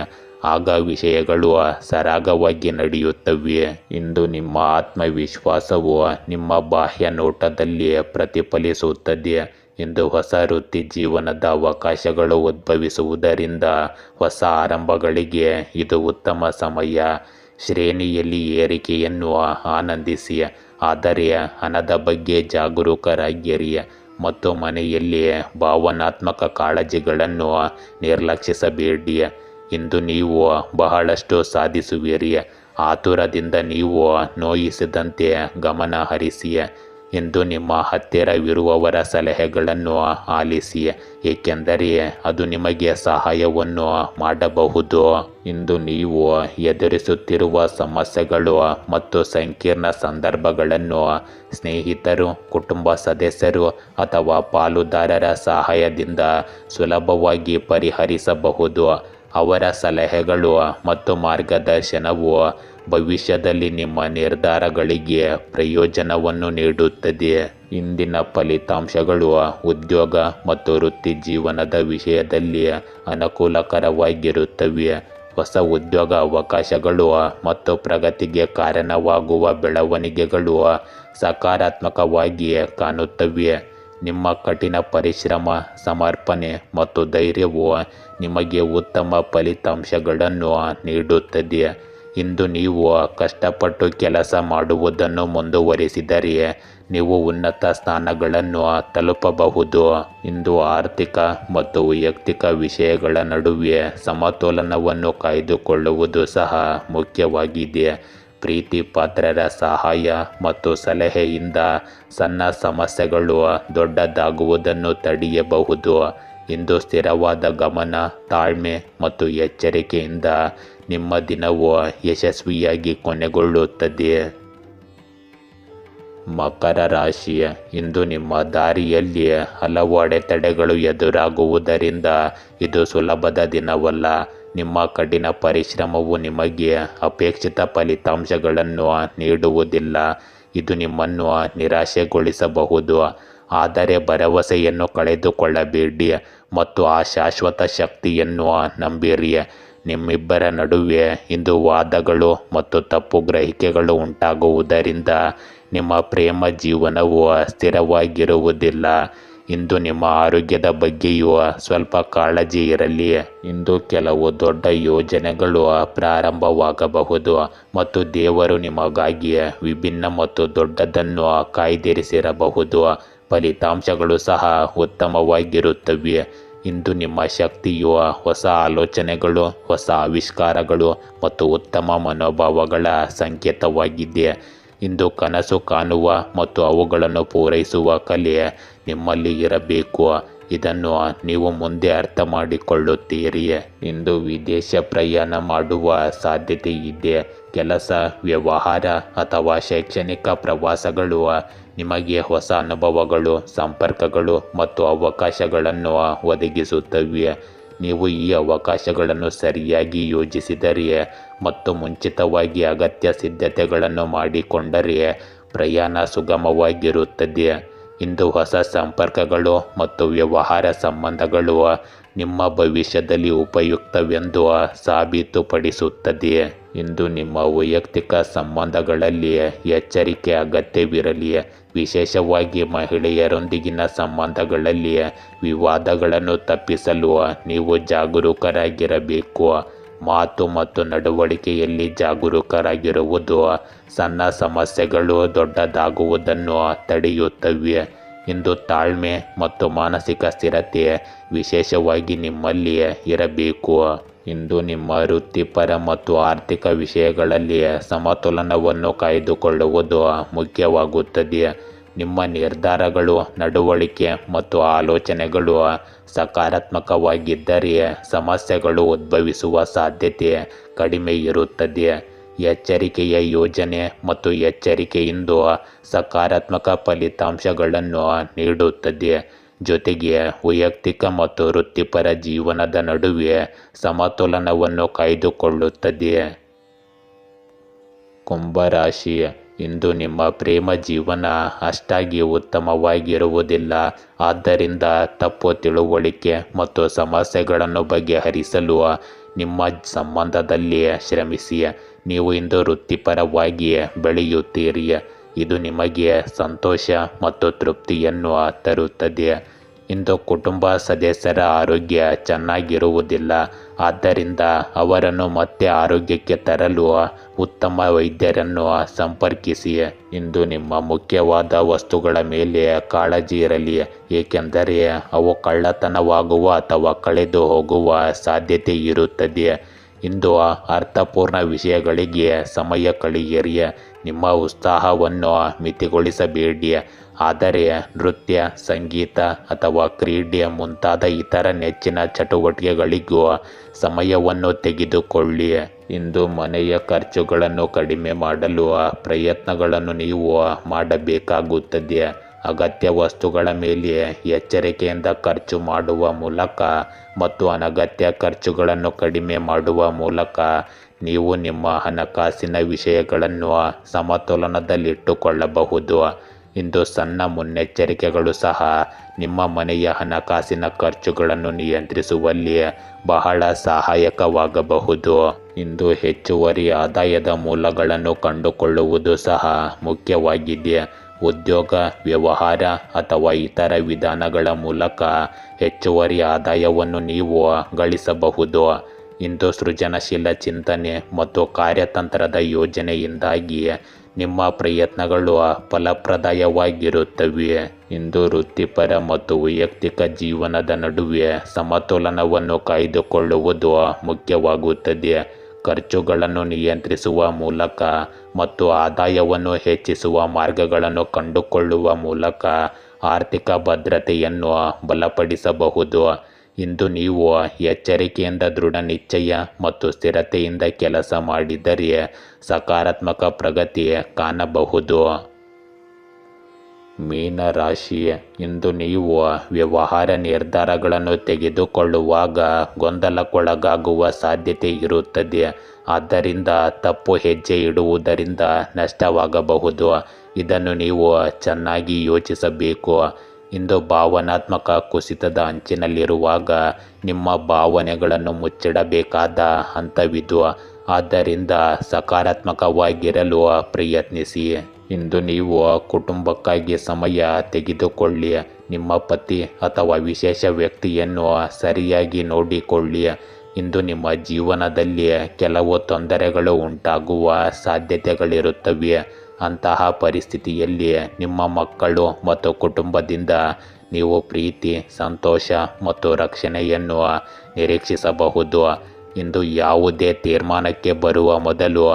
ಆಗ ವಿಷಯಗಳು ಸರಾಗವಾಗಿ ನಡೆಯುತ್ತವೆ. ಇಂದು ನಿಮ್ಮ ಆತ್ಮವಿಶ್ವಾಸವು ನಿಮ್ಮ ಬಾಹ್ಯ ನೋಟದಲ್ಲಿ ಪ್ರತಿಫಲಿಸುತ್ತದೆ. ಇಂದು ಹೊಸ ವೃತ್ತಿ ಜೀವನದ ಅವಕಾಶಗಳು ಉದ್ಭವಿಸುವುದರಿಂದ ಹೊಸ ಆರಂಭಗಳಿಗೆ ಇದು ಉತ್ತಮ ಸಮಯ. ಶ್ರೇಣಿಯಲ್ಲಿ ಏರಿಕೆಯನ್ನು ಆನಂದಿಸಿ, ಆದರೆ ಹಣದ ಬಗ್ಗೆ ಜಾಗರೂಕರಾಗಿರಿ ಮತ್ತು ಮನೆಯಲ್ಲಿ ಭಾವನಾತ್ಮಕ ಕಾಳಜಿಗಳನ್ನು ನಿರ್ಲಕ್ಷಿಸಬೇಡಿ. ಇಂದು ನೀವು ಬಹಳಷ್ಟು ಸಾಧಿಸುವಿರಿ. ಆತುರದಿಂದ ನೀವು ನೋಯಿಸದಂತೆ ಗಮನ ಹರಿಸಿ. ಇಂದು ನಿಮ್ಮ ಹತ್ತಿರವಿರುವವರ ಸಲಹೆಗಳನ್ನು ಆಲಿಸಿ, ಏಕೆಂದರೆ ಅದು ನಿಮಗೆ ಸಹಾಯವನ್ನು ಮಾಡಬಹುದು. ಇಂದು ನೀವು ಎದುರಿಸುತ್ತಿರುವ ಸಮಸ್ಯೆಗಳು ಮತ್ತು ಸಂಕೀರ್ಣ ಸಂದರ್ಭಗಳನ್ನು ಸ್ನೇಹಿತರು, ಕುಟುಂಬ ಸದಸ್ಯರು ಅಥವಾ ಪಾಲುದಾರರ ಸಹಾಯದಿಂದ ಸುಲಭವಾಗಿ ಪರಿಹರಿಸಬಹುದು. ಅವರ ಸಲಹೆಗಳು ಮತ್ತು ಮಾರ್ಗದರ್ಶನವು ಭವಿಷ್ಯದಲ್ಲಿ ನಿಮ್ಮ ನಿರ್ಧಾರಗಳಿಗೆ ಪ್ರಯೋಜನವನ್ನು ನೀಡುತ್ತದೆ. ಇಂದಿನ ಫಲಿತಾಂಶಗಳು ಉದ್ಯೋಗ ಮತ್ತು ವೃತ್ತಿ ಜೀವನದ ವಿಷಯದಲ್ಲಿ ಅನುಕೂಲಕರವಾಗಿರುತ್ತವೆ. ಹೊಸ ಉದ್ಯೋಗ ಅವಕಾಶಗಳು ಮತ್ತು ಪ್ರಗತಿಗೆ ಕಾರಣವಾಗುವ ಬೆಳವಣಿಗೆಗಳು ಸಕಾರಾತ್ಮಕವಾಗಿ ಕಾಣುತ್ತವೆ. ನಿಮ್ಮ ಕಠಿಣ ಪರಿಶ್ರಮ, ಸಮರ್ಪಣೆ ಮತ್ತು ಧೈರ್ಯವು ನಿಮಗೆ ಉತ್ತಮ ಫಲಿತಾಂಶಗಳನ್ನು ನೀಡುತ್ತದೆ. ಇಂದು ನೀವು ಕಷ್ಟಪಟ್ಟು ಕೆಲಸ ಮಾಡುವುದನ್ನು ಮುಂದುವರಿಸಿದರೆ ನೀವು ಉನ್ನತ ಸ್ಥಾನಗಳನ್ನು ತಲುಪಬಹುದು. ಇಂದು ಆರ್ಥಿಕ ಮತ್ತು ವೈಯಕ್ತಿಕ ವಿಷಯಗಳ ನಡುವೆ ಸಮತೋಲನವನ್ನು ಕಾಯ್ದುಕೊಳ್ಳುವುದು ಸಹ ಮುಖ್ಯವಾಗಿದೆ. ಪ್ರೀತಿ ಪಾತ್ರರ ಸಹಾಯ ಮತ್ತು ಸಲಹೆಯಿಂದ ಸಣ್ಣ ಸಮಸ್ಯೆಗಳು ದೊಡ್ಡದಾಗುವುದನ್ನು ತಡೆಯಬಹುದು. ಇಂದು ಸ್ಥಿರವಾದ ಗಮನ, ತಾಳ್ಮೆ ಮತ್ತು ಎಚ್ಚರಿಕೆಯಿಂದ ನಿಮ್ಮ ದಿನವು ಯಶಸ್ವಿಯಾಗಿ ಕೊನೆಗೊಳ್ಳುತ್ತದೆ. ಮಕರ ರಾಶಿ, ಇಂದು ನಿಮ್ಮ ದಾರಿಯಲ್ಲಿ ಹಲವು ಅಡೆತಡೆಗಳು ಎದುರಾಗುವುದರಿಂದ ಇದು ಸುಲಭದ ದಿನವಲ್ಲ. ನಿಮ್ಮ ಕಠಿಣ ಪರಿಶ್ರಮವು ನಿಮಗೆ ಅಪೇಕ್ಷಿತ ಫಲಿತಾಂಶಗಳನ್ನು ನೀಡುವುದಿಲ್ಲ. ಇದು ನಿಮ್ಮನ್ನು ನಿರಾಶೆಗೊಳಿಸಬಹುದು. ಆದರೆ ಭರವಸೆಯನ್ನು ಕಳೆದುಕೊಳ್ಳಬೇಡಿ ಮತ್ತು ಆ ಶಾಶ್ವತ ಶಕ್ತಿಯನ್ನು ನಂಬಿರಿ. ನಿಮ್ಮಿಬ್ಬರ ನಡುವೆ ಇಂದು ವಾದಗಳು ಮತ್ತು ತಪ್ಪು ಗ್ರಹಿಕೆಗಳು ಉಂಟಾಗುವುದರಿಂದ ನಿಮ್ಮ ಪ್ರೇಮ ಜೀವನವು ಸ್ಥಿರವಾಗಿರುವುದಿಲ್ಲ. ಇಂದು ನಿಮ್ಮ ಆರೋಗ್ಯದ ಬಗ್ಗೆಯೂ ಸ್ವಲ್ಪ ಕಾಳಜಿ ಇರಲಿ. ಇಂದು ಕೆಲವು ದೊಡ್ಡ ಯೋಜನೆಗಳು ಪ್ರಾರಂಭವಾಗಬಹುದು ಮತ್ತು ದೇವರು ನಿಮಗಾಗಿ ವಿಭಿನ್ನ ಮತ್ತು ದೊಡ್ಡದನ್ನು ಕಾಯ್ದಿರಿಸಿರಬಹುದು. ಫಲಿತಾಂಶಗಳು ಸಹ ಉತ್ತಮವಾಗಿರುತ್ತವೆ. ಇಂದು ನಿಮ್ಮ ಶಕ್ತಿಯು ಹೊಸ ಆಲೋಚನೆಗಳು, ಹೊಸ ಆವಿಷ್ಕಾರಗಳು ಮತ್ತು ಉತ್ತಮ ಮನೋಭಾವಗಳ ಸಂಕೇತವಾಗಿದೆ. ಇಂದು ಕನಸು ಕಾಣುವ ಮತ್ತು ಅವುಗಳನ್ನು ಪೂರೈಸುವ ಕಲೆ ನಿಮ್ಮಲ್ಲಿ ಇರಬೇಕು. ಇದನ್ನು ನೀವು ಮುಂದೆ ಅರ್ಥ ಮಾಡಿಕೊಳ್ಳುತ್ತೀರಿ. ಇಂದು ವಿದೇಶ ಪ್ರಯಾಣ ಮಾಡುವ ಸಾಧ್ಯತೆ ಇದೆ. ಕೆಲಸ, ವ್ಯವಹಾರ ಅಥವಾ ಶೈಕ್ಷಣಿಕ ಪ್ರವಾಸಗಳು ನಿಮಗೆ ಹೊಸ ಅನುಭವಗಳು, ಸಂಪರ್ಕಗಳು ಮತ್ತು ಅವಕಾಶಗಳನ್ನು ಒದಗಿಸುತ್ತವೆ. ನೀವು ಈ ಅವಕಾಶಗಳನ್ನು ಸರಿಯಾಗಿ ಯೋಜಿಸಿದರೆ ಮತ್ತು ಮುಂಚಿತವಾಗಿ ಅಗತ್ಯ ಸಿದ್ಧತೆಗಳನ್ನು ಮಾಡಿಕೊಂಡರೆ ಪ್ರಯಾಣ ಸುಗಮವಾಗಿರುತ್ತದೆ. ಇಂದು ಹೊಸ ಸಂಪರ್ಕಗಳು ಮತ್ತು ವ್ಯವಹಾರ ಸಂಬಂಧಗಳು ನಿಮ್ಮ ಭವಿಷ್ಯದಲ್ಲಿ ಉಪಯುಕ್ತವೆಂದು ಸಾಬೀತುಪಡಿಸುತ್ತದೆ. ಇಂದು ನಿಮ್ಮ ವೈಯಕ್ತಿಕ ಸಂಬಂಧಗಳಲ್ಲಿ ಎಚ್ಚರಿಕೆ ಅಗತ್ಯವಿರಲಿ. ವಿಶೇಷವಾಗಿ ಮಹಿಳೆಯರೊಂದಿಗಿನ ಸಂಬಂಧಗಳಲ್ಲಿ ವಿವಾದಗಳನ್ನು ತಪ್ಪಿಸಲು ನೀವು ಜಾಗರೂಕರಾಗಿರಬೇಕು. ಮಾತು ಮತ್ತು ನಡವಳಿಕೆಯಲ್ಲಿ ಜಾಗರೂಕರಾಗಿರುವುದು ಸಣ್ಣ ಸಮಸ್ಯೆಗಳು ದೊಡ್ಡದಾಗುವುದನ್ನು ತಡೆಯುತ್ತವೆ. ಇಂದು ತಾಳ್ಮೆ ಮತ್ತು ಮಾನಸಿಕ ಸ್ಥಿರತೆ ವಿಶೇಷವಾಗಿ ನಿಮ್ಮಲ್ಲಿ ಇರಬೇಕು. ಇಂದು ನಿಮ್ಮ ವೃತ್ತಿಪರ ಮತ್ತು ಆರ್ಥಿಕ ವಿಷಯಗಳಲ್ಲಿ ಸಮತೋಲನವನ್ನು ಕಾಯ್ದುಕೊಳ್ಳುವುದು ಮುಖ್ಯವಾಗುತ್ತದೆ. ನಿಮ್ಮ ನಿರ್ಧಾರಗಳು, ನಡವಳಿಕೆ ಮತ್ತು ಆಲೋಚನೆಗಳು ಸಕಾರಾತ್ಮಕವಾಗಿದ್ದರೆ ಸಮಸ್ಯೆಗಳು ಉದ್ಭವಿಸುವ ಸಾಧ್ಯತೆ ಕಡಿಮೆ ಇರುತ್ತದೆ. ಎಚ್ಚರಿಕೆಯ ಯೋಜನೆ ಮತ್ತು ಎಚ್ಚರಿಕೆಯಿಂದ ಸಕಾರಾತ್ಮಕ ಫಲಿತಾಂಶಗಳನ್ನು ನೀಡುತ್ತದೆ. ಜೊತೆಗೆ ವೈಯಕ್ತಿಕ ಮತ್ತು ವೃತ್ತಿಪರ ಜೀವನದ ನಡುವೆ ಸಮತೋಲನವನ್ನು ಕಾಯ್ದುಕೊಳ್ಳುತ್ತದೆ. ಕುಂಭರಾಶಿ, ಇಂದು ನಿಮ್ಮ ಪ್ರೇಮ ಜೀವನ ಅಷ್ಟಾಗಿ ಉತ್ತಮವಾಗಿರುವುದಿಲ್ಲ. ಆದ್ದರಿಂದ ತಪ್ಪು ತಿಳುವಳಿಕೆ ಮತ್ತು ಸಮಸ್ಯೆಗಳನ್ನು ಬಗೆಹರಿಸಲು ನಿಮ್ಮ ಸಂಬಂಧದಲ್ಲಿ ಶ್ರಮಿಸಿ. ನೀವು ಇಂದು ವೃತ್ತಿಪರವಾಗಿ ಬೆಳೆಯುತ್ತೀರಿ. ಇದು ನಿಮಗೆ ಸಂತೋಷ ಮತ್ತು ತೃಪ್ತಿಯನ್ನು ತರುತ್ತದೆ. ಇಂದು ಕುಟುಂಬ ಸದಸ್ಯರ ಆರೋಗ್ಯ ಚೆನ್ನಾಗಿರುವುದಿಲ್ಲ. ಆದ್ದರಿಂದ ಅವರನ್ನು ಮತ್ತೆ ಆರೋಗ್ಯಕ್ಕೆ ತರಲು ಉತ್ತಮ ವೈದ್ಯರನ್ನು ಸಂಪರ್ಕಿಸಿ. ಇಂದು ನಿಮ್ಮ ಮುಖ್ಯವಾದ ವಸ್ತುಗಳ ಮೇಲೆ ಕಾಳಜಿ ಇರಲಿ, ಏಕೆಂದರೆ ಅವು ಕಳ್ಳತನವಾಗುವ ಅಥವಾ ಕಳೆದು ಹೋಗುವ ಸಾಧ್ಯತೆ ಇರುತ್ತದೆ. ಇಂದು ಅರ್ಥಪೂರ್ಣ ವಿಷಯಗಳಿಗೆ ಸಮಯ ಕಳೆಯಿರಿ. ನಿಮ್ಮ ಉತ್ಸಾಹವನ್ನು ಮಿತಿಗೊಳಿಸಬೇಡಿ, ಆದರೆ ನೃತ್ಯ, ಸಂಗೀತ ಅಥವಾ ಕ್ರೀಡೆ ಮುಂತಾದ ಇತರ ನೆಚ್ಚಿನ ಚಟುವಟಿಕೆಗಳಿಗೂ ಸಮಯವನ್ನು ತೆಗೆದುಕೊಳ್ಳಿ. ಇಂದು ಮನೆಯ ಖರ್ಚುಗಳನ್ನು ಕಡಿಮೆ ಮಾಡಲು ಪ್ರಯತ್ನಗಳನ್ನು ನೀವು ಮಾಡಬೇಕಾಗುತ್ತದೆ. ಅಗತ್ಯ ವಸ್ತುಗಳ ಮೇಲೆ ಎಚ್ಚರಿಕೆಯಿಂದ ಖರ್ಚು ಮಾಡುವ ಮೂಲಕ ಮತ್ತು ಅನಗತ್ಯ ಖರ್ಚುಗಳನ್ನು ಕಡಿಮೆ ಮಾಡುವ ಮೂಲಕ ನೀವು ನಿಮ್ಮ ಹಣಕಾಸಿನ ವಿಷಯಗಳನ್ನು ಸಮತೋಲನದಲ್ಲಿಟ್ಟುಕೊಳ್ಳಬಹುದು. ಇಂದು ಸಣ್ಣ ಮುನ್ನೆಚ್ಚರಿಕೆಗಳು ಸಹ ನಿಮ್ಮ ಮನೆಯ ಹಣಕಾಸಿನ ಖರ್ಚುಗಳನ್ನು ನಿಯಂತ್ರಿಸುವಲ್ಲಿ ಬಹಳ ಸಹಾಯಕವಾಗಬಹುದು. ಇಂದು ಹೆಚ್ಚುವರಿ ಆದಾಯದ ಮೂಲಗಳನ್ನು ಕಂಡುಕೊಳ್ಳುವುದು ಸಹ ಮುಖ್ಯವಾಗಿದೆ. ಉದ್ಯೋಗ, ವ್ಯವಹಾರ ಅಥವಾ ಇತರ ವಿಧಾನಗಳ ಮೂಲಕ ಹೆಚ್ಚುವರಿ ಆದಾಯವನ್ನು ನೀವು ಗಳಿಸಬಹುದು. ಇಂದು ಸೃಜನಶೀಲ ಚಿಂತನೆ ಮತ್ತು ಕಾರ್ಯತಂತ್ರದ ಯೋಜನೆಯಿಂದಾಗಿ ನಿಮ್ಮ ಪ್ರಯತ್ನಗಳು ಫಲಪ್ರದವಾಗಿರುತ್ತವೆ. ಇಂದು ವೃತ್ತಿಪರ ಮತ್ತು ವೈಯಕ್ತಿಕ ಜೀವನದ ನಡುವೆ ಸಮತೋಲನವನ್ನು ಕಾಯ್ದುಕೊಳ್ಳುವುದು ಮುಖ್ಯವಾಗುತ್ತದೆ. ಖರ್ಚುಗಳನ್ನು ನಿಯಂತ್ರಿಸುವ ಮೂಲಕ ಮತ್ತು ಆದಾಯವನ್ನು ಹೆಚ್ಚಿಸುವ ಮಾರ್ಗಗಳನ್ನು ಕಂಡುಕೊಳ್ಳುವ ಮೂಲಕ ಆರ್ಥಿಕ ಭದ್ರತೆಯನ್ನು ಬಲಪಡಿಸಬಹುದು. ಇಂದು ನೀವು ಎಚ್ಚರಿಕೆಯಿಂದ, ದೃಢ ನಿಶ್ಚಯ ಮತ್ತು ಸ್ಥಿರತೆಯಿಂದ ಕೆಲಸ ಮಾಡಿದರೆ ಸಕಾರಾತ್ಮಕ ಪ್ರಗತಿ ಕಾಣಬಹುದು. ಮೀನರಾಶಿ, ಇಂದು ನೀವು ವ್ಯವಹಾರ ನಿರ್ಧಾರಗಳನ್ನು ತೆಗೆದುಕೊಳ್ಳುವಾಗ ಗೊಂದಲಕ್ಕೊಳಗಾಗುವ ಸಾಧ್ಯತೆ ಇರುತ್ತದೆ. ಆದ್ದರಿಂದ ತಪ್ಪು ಹೆಜ್ಜೆ ಇಡುವುದರಿಂದ ನಷ್ಟವಾಗಬಹುದು. ಇದನ್ನು ನೀವು ಚೆನ್ನಾಗಿ ಯೋಚಿಸಬೇಕು. ಇಂದು ಭಾವನಾತ್ಮಕ ಕುಸಿತದ ಅಂಚಿನಲ್ಲಿರುವಾಗ ನಿಮ್ಮ ಭಾವನೆಗಳನ್ನು ಮುಚ್ಚಿಡಬೇಕಾದ ಹಂತವಿದು. ಆದ್ದರಿಂದ ಸಕಾರಾತ್ಮಕವಾಗಿರಲು ಪ್ರಯತ್ನಿಸಿ. ಇಂದು ನೀವು ಕುಟುಂಬಕ್ಕಾಗಿ ಸಮಯ ತೆಗೆದುಕೊಳ್ಳಿ. ನಿಮ್ಮ ಪತಿ ಅಥವಾ ವಿಶೇಷ ವ್ಯಕ್ತಿಯನ್ನು ಸರಿಯಾಗಿ ನೋಡಿಕೊಳ್ಳಿ. ಇಂದು ನಿಮ್ಮ ಜೀವನದಲ್ಲಿ ಕೆಲವು ತೊಂದರೆಗಳು ಉಂಟಾಗುವ ಸಾಧ್ಯತೆಗಳಿರುತ್ತವೆ. ಅಂತಹ ಪರಿಸ್ಥಿತಿಯಲ್ಲಿ ನಿಮ್ಮ ಮಕ್ಕಳು ಮತ್ತು ಕುಟುಂಬದಿಂದ ನೀವು ಪ್ರೀತಿ, ಸಂತೋಷ ಮತ್ತು ರಕ್ಷಣೆಯನ್ನು ನಿರೀಕ್ಷಿಸಬಹುದು. ಇಂದು ಯಾವುದೇ ತೀರ್ಮಾನಕ್ಕೆ ಬರುವ ಮೊದಲು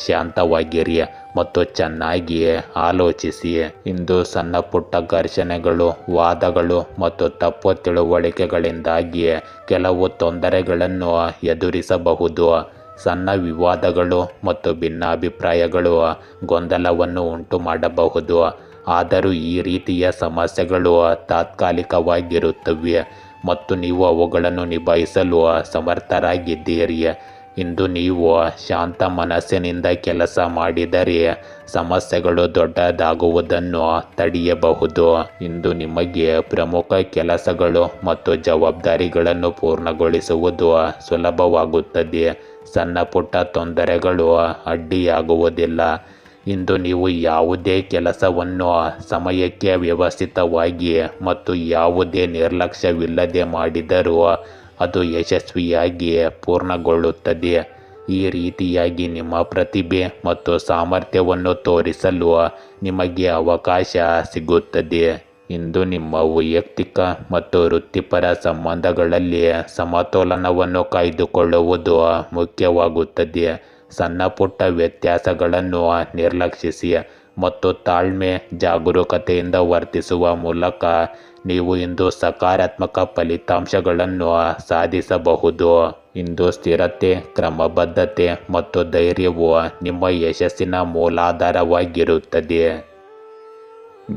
ಶಾಂತವಾಗಿರಿ ಮತ್ತು ಚೆನ್ನಾಗಿ ಆಲೋಚಿಸಿ. ಇಂದು ಸಣ್ಣ ಪುಟ್ಟ ಘರ್ಷಣೆಗಳು, ವಾದಗಳು ಮತ್ತು ತಪ್ಪು ತಿಳುವಳಿಕೆಗಳಿಂದಾಗಿ ಕೆಲವು ತೊಂದರೆಗಳನ್ನು ಎದುರಿಸಬಹುದು. ಸಣ್ಣ ವಿವಾದಗಳು ಮತ್ತು ಭಿನ್ನಾಭಿಪ್ರಾಯಗಳು ಗೊಂದಲವನ್ನು ಉಂಟು ಮಾಡಬಹುದು. ಆದರೂ ಈ ರೀತಿಯ ಸಮಸ್ಯೆಗಳು ತಾತ್ಕಾಲಿಕವಾಗಿರುತ್ತವೆ ಮತ್ತು ನೀವು ಅವುಗಳನ್ನು ನಿಭಾಯಿಸಲು ಸಮರ್ಥರಾಗಿದ್ದೀರಿ. ಇಂದು ನೀವು ಶಾಂತ ಮನಸ್ಸಿನಿಂದ ಕೆಲಸ ಮಾಡಿದರೆ ಸಮಸ್ಯೆಗಳು ದೊಡ್ಡದಾಗುವುದನ್ನು ತಡೆಯಬಹುದು. ಇಂದು ನಿಮಗೆ ಪ್ರಮುಖ ಕೆಲಸಗಳು ಮತ್ತು ಜವಾಬ್ದಾರಿಗಳನ್ನು ಪೂರ್ಣಗೊಳಿಸುವುದು ಸುಲಭವಾಗುತ್ತದೆ. ಸಣ್ಣ ಪುಟ್ಟ ತೊಂದರೆಗಳು ಅಡ್ಡಿಯಾಗುವುದಿಲ್ಲ. ಇಂದು ನೀವು ಯಾವುದೇ ಕೆಲಸವನ್ನು ಸಮಯಕ್ಕೆ ವ್ಯವಸ್ಥಿತವಾಗಿ ಮತ್ತು ಯಾವುದೇ ನಿರ್ಲಕ್ಷ್ಯವಿಲ್ಲದೆ ಮಾಡಿದರೂ ಅದು ಯಶಸ್ವಿಯಾಗಿ ಪೂರ್ಣಗೊಳ್ಳುತ್ತದೆ. ಈ ರೀತಿಯಾಗಿ ನಿಮ್ಮ ಪ್ರತಿಭೆ ಮತ್ತು ಸಾಮರ್ಥ್ಯವನ್ನು ತೋರಿಸಲು ನಿಮಗೆ ಅವಕಾಶ ಸಿಗುತ್ತದೆ. ಇಂದು ನಿಮ್ಮ ವೈಯಕ್ತಿಕ ಮತ್ತು ವೃತ್ತಿಪರ ಸಂಬಂಧಗಳಲ್ಲಿ ಸಮತೋಲನವನ್ನು ಕಾಯ್ದುಕೊಳ್ಳುವುದು ಮುಖ್ಯವಾಗುತ್ತದೆ. ಸಣ್ಣ ಪುಟ್ಟ ವ್ಯತ್ಯಾಸಗಳನ್ನು ನಿರ್ಲಕ್ಷಿಸಿ ಮತ್ತು ತಾಳ್ಮೆ, ಜಾಗರೂಕತೆಯಿಂದ ವರ್ತಿಸುವ ಮೂಲಕ ನೀವು ಇಂದು ಸಕಾರಾತ್ಮಕ ಫಲಿತಾಂಶಗಳನ್ನು ಸಾಧಿಸಬಹುದು. ಇಂದು ಸ್ಥಿರತೆ, ಕ್ರಮಬದ್ಧತೆ ಮತ್ತು ಧೈರ್ಯವು ನಿಮ್ಮ ಯಶಸ್ಸಿನ ಮೂಲಾಧಾರವಾಗಿರುತ್ತದೆ.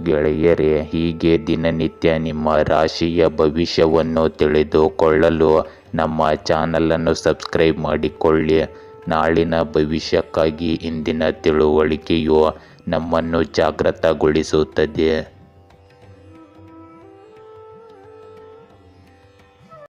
ಗೆಳೆಯರೇ, ಹೀಗೆ ದಿನನಿತ್ಯ ನಿಮ್ಮ ರಾಶಿಯ ಭವಿಷ್ಯವನ್ನು ತಿಳಿದುಕೊಳ್ಳಲು ನಮ್ಮ ಚಾನಲನ್ನು ಸಬ್ಸ್ಕ್ರೈಬ್ ಮಾಡಿಕೊಳ್ಳಿ. ನಾಳಿನ ಭವಿಷ್ಯಕ್ಕಾಗಿ ಇಂದಿನ ತಿಳುವಳಿಕೆಯು ನಮ್ಮನ್ನು ಜಾಗೃತಗೊಳಿಸುತ್ತದೆ.